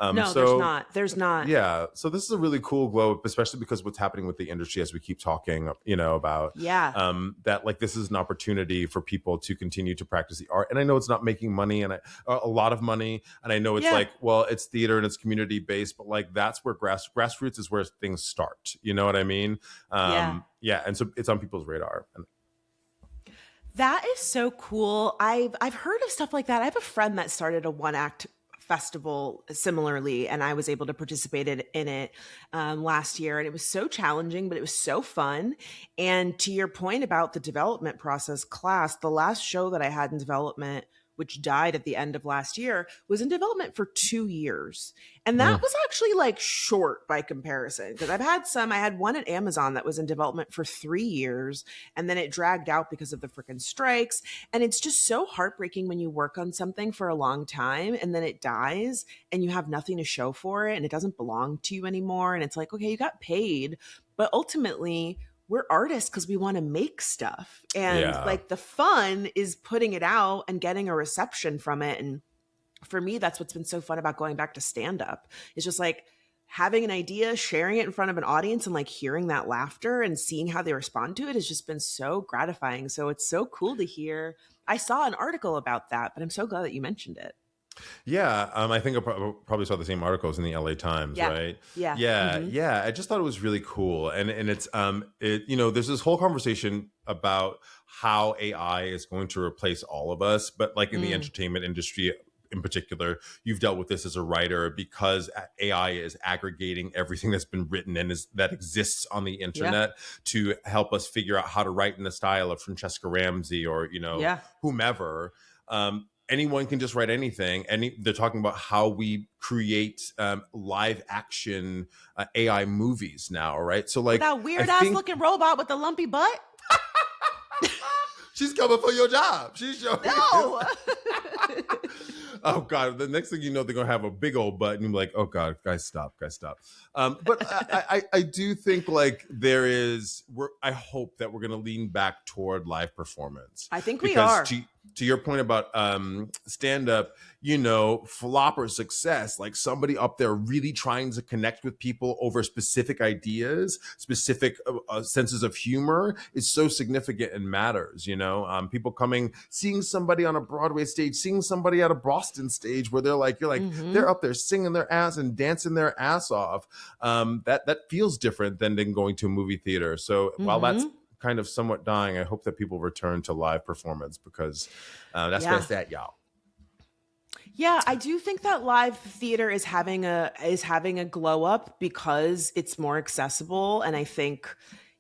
No, so there's not. yeah. So this is a really cool glow up, especially because what's happening with the industry as we keep talking, about Yeah. that like this is an opportunity for people to continue to practice the art. And I know it's not making money and a lot of money. And I know it's Yeah. like, well, it's theater and it's community based, but like that's where grassroots is where things start. You know what I mean? Yeah. Yeah. And so it's on people's radar. And That is so cool. I've heard of stuff like that. I have a friend that started a one act festival similarly, and I was able to participate in it last year, and it was so challenging, but it was so fun. And to your point about the development process, class, the last show that I had in development which died at the end of last year, was in development for 2 years. And that Mm. was actually like short by comparison, because I had one at Amazon that was in development for 3 years, and then it dragged out because of the freaking strikes. And it's just so heartbreaking when you work on something for a long time and then it dies and you have nothing to show for it and it doesn't belong to you anymore. And it's like, okay, you got paid, but ultimately we're artists because we want to make stuff. And Yeah. like the fun is putting it out and getting a reception from it. And for me, that's what's been so fun about going back to stand up. It's just like having an idea, sharing it in front of an audience, and like hearing that laughter and seeing how they respond to it has just been so gratifying. So it's so cool to hear. I saw an article about that, but I'm so glad that you mentioned it. Yeah, I think I probably saw the same articles in the LA Times, Yeah. right? Yeah. Yeah, Mhm. yeah. I just thought it was really cool, and it's there's this whole conversation about how AI is going to replace all of us, but like in the entertainment industry in particular, you've dealt with this as a writer because AI is aggregating everything that's been written and that exists on the internet to help us figure out how to write in the style of Francesca Ramsey or Yeah. whomever. Anyone can just write anything. They're talking about how we create live action AI movies now, right? So like That weird ass looking robot with the lumpy butt. she's coming for your job. She's showing. No. Oh God! The next thing you know, they're gonna have a big old butt, and you're like, "Oh God, guys, stop!" But I do think like I hope that we're gonna lean back toward live performance. I think we are. To your point about stand up, flop or success, like somebody up there really trying to connect with people over specific ideas, specific senses of humor is so significant and matters. People seeing somebody on a Broadway stage, seeing somebody at a Boston stage where they're up there singing their ass and dancing their ass off. That feels different than going to a movie theater. So while that's kind of somewhat dying, I hope that people return to live performance because that's where it's at, y'all. Yeah, I do think that live theater is having a glow up because it's more accessible. And I think,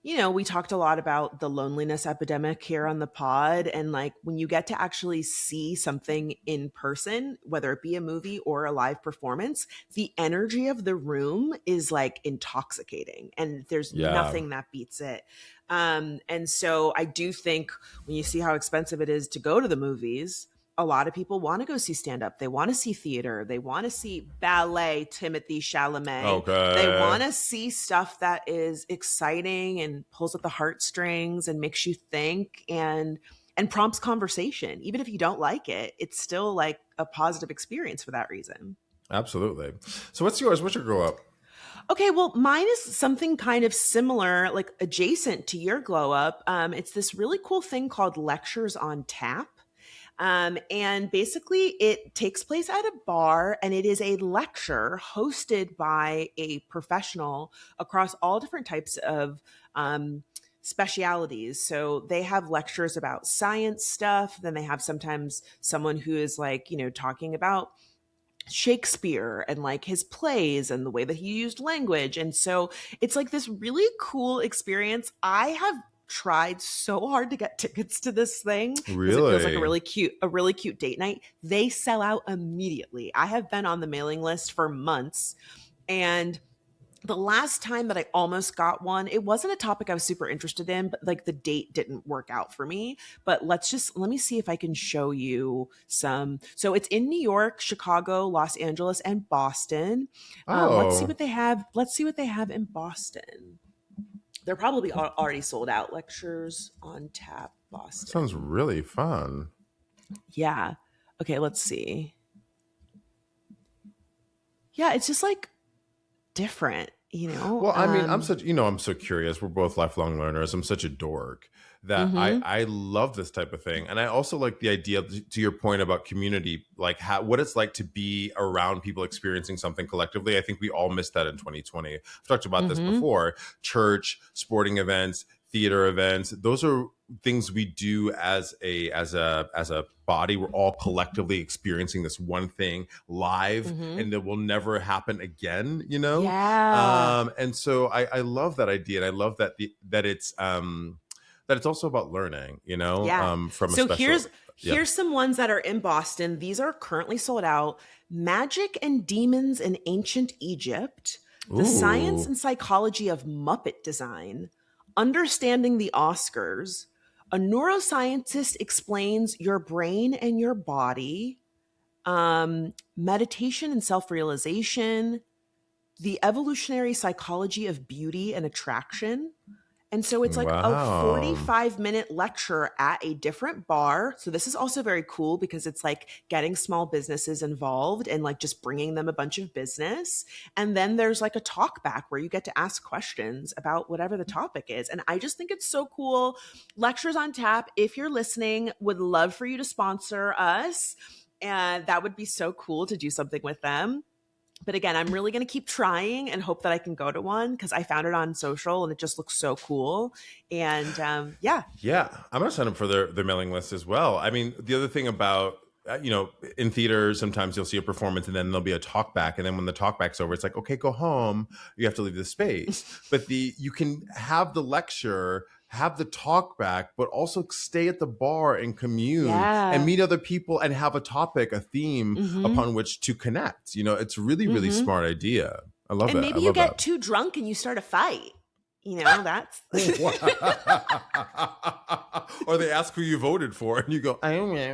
we talked a lot about the loneliness epidemic here on the pod. And like when you get to actually see something in person, whether it be a movie or a live performance, the energy of the room is like intoxicating. And there's nothing that beats it. And so I do think when you see how expensive it is to go to the movies, a lot of people want to go see stand-up. They want to see theater. They want to see ballet, Timothée Chalamet. Okay. They want to see stuff that is exciting and pulls at the heartstrings and makes you think and prompts conversation. Even if you don't like it, it's still like a positive experience for that reason. Absolutely. So what's yours? What's your glow up? Okay, well, mine is something kind of similar, like adjacent to your glow up. It's this really cool thing called Lectures on Tap. And basically it takes place at a bar and it is a lecture hosted by a professional across all different types of specialities. So they have lectures about science stuff. Then they have sometimes someone who is like, talking about Shakespeare and like his plays and the way that he used language. And so it's like this really cool experience. I have tried so hard to get tickets to this thing because it feels like a really cute date night. They sell out immediately. I have been on the mailing list for months, and the last time that I almost got one, it wasn't a topic I was super interested in, but like the date didn't work out for me. But let me see if I can show you some. So it's in New York, Chicago, Los Angeles, and Boston. Let's see what they have. Let's see what they have in Boston. They're probably already sold out. Lectures on Tap, Boston. Sounds really fun. Yeah. Okay, let's see. Yeah, it's just like different, Well, I mean, I'm so curious. We're both lifelong learners. I'm such a dork that I love this type of thing. And I also like the idea, to your point about community, like what it's like to be around people experiencing something collectively. I think we all missed that in 2020. I've talked about this before. Church, sporting events, theater events. Those are things we do as a body. We're all collectively experiencing this one thing live, and it will never happen again. Yeah. And so I love that idea, and I love that it's that it's also about learning, you know, Yeah. from a So special. here's some ones that are in Boston. These are currently sold out. Magic and Demons in Ancient Egypt, The Science Ooh. and Psychology of Muppet Design, Understanding the Oscars, A Neuroscientist Explains Your Brain and Your Body, Meditation and Self-Realization, The Evolutionary Psychology of Beauty and Attraction. And so it's like a Wow. 45-minute lecture at a different bar. So this is also very cool because it's like getting small businesses involved and like just bringing them a bunch of business. And then there's like a talk back where you get to ask questions about whatever the topic is. And I just think it's so cool. Lectures on tap. If you're listening, would love for you to sponsor us. And that would be so cool to do something with them. But again, I'm really going to keep trying and hope that I can go to one because I found it on social and it just looks so cool. And yeah. I'm going to sign up for their mailing list as well. I mean, the other thing about, you know, in theater, sometimes you'll see a performance and then there'll be a talk back. And then when the talk back's over, it's like, okay, go home. You have to leave the space. But you can have the lecture, have the talk back, but also stay at the bar and commune and meet other people and have a topic, a theme upon which to connect. You know, it's really, really smart idea. I love it. And maybe you get too drunk and you start a fight. You know, that's... Or they ask who you voted for and you go, yeah,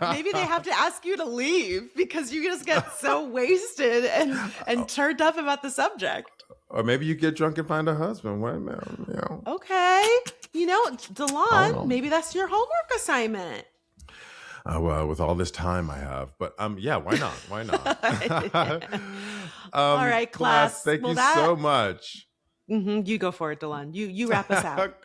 maybe they have to ask you to leave because you just get so wasted and turned up about the subject. Or maybe you get drunk and find a husband. Wait a minute, you know. Okay. You know, Delon, maybe that's your homework assignment. Well, with all this time I have. But yeah, why not? Why not? All right, class. Thank you so much. You go for it, Delon. You wrap us out.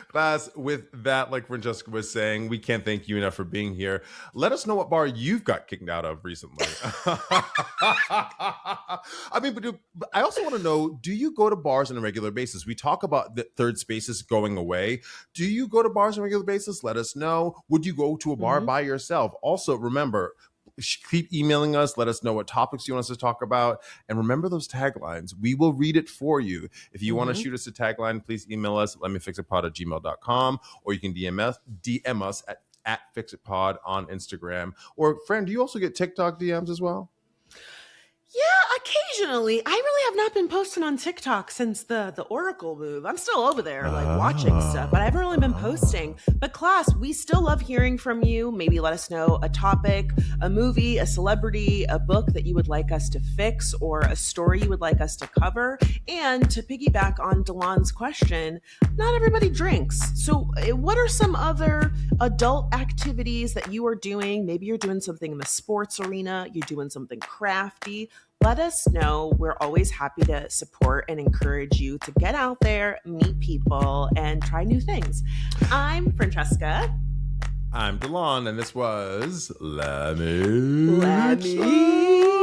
Class, with that, like Francesca was saying, we can't thank you enough for being here. Let us know what bar you've got kicked out of recently. I mean, but I also want to know, do you go to bars on a regular basis? We talk about the third spaces going away. Do you go to bars on a regular basis? Let us know. Would you go to a bar by yourself? Also, remember, keep emailing us. Let us know what topics you want us to talk about. And remember those taglines. We will read it for you. If you want to shoot us a tagline, please email us at lemmefixitpod@gmail.com, or you can DM us at fixitpod on Instagram. Or, friend, do you also get TikTok DMs as well? Yeah, occasionally. I really have not been posting on TikTok since the Oracle move. I'm still over there, like watching stuff, but I haven't really been posting. But class, we still love hearing from you. Maybe let us know a topic, a movie, a celebrity, a book that you would like us to fix, or a story you would like us to cover. And to piggyback on Delon's question, not everybody drinks. So what are some other adult activities that you are doing? Maybe you're doing something in the sports arena, you're doing something crafty. Let us know. We're always happy to support and encourage you to get out there, meet people, and try new things. I'm Francesca. I'm Delon, and this was Lemme. Lemme.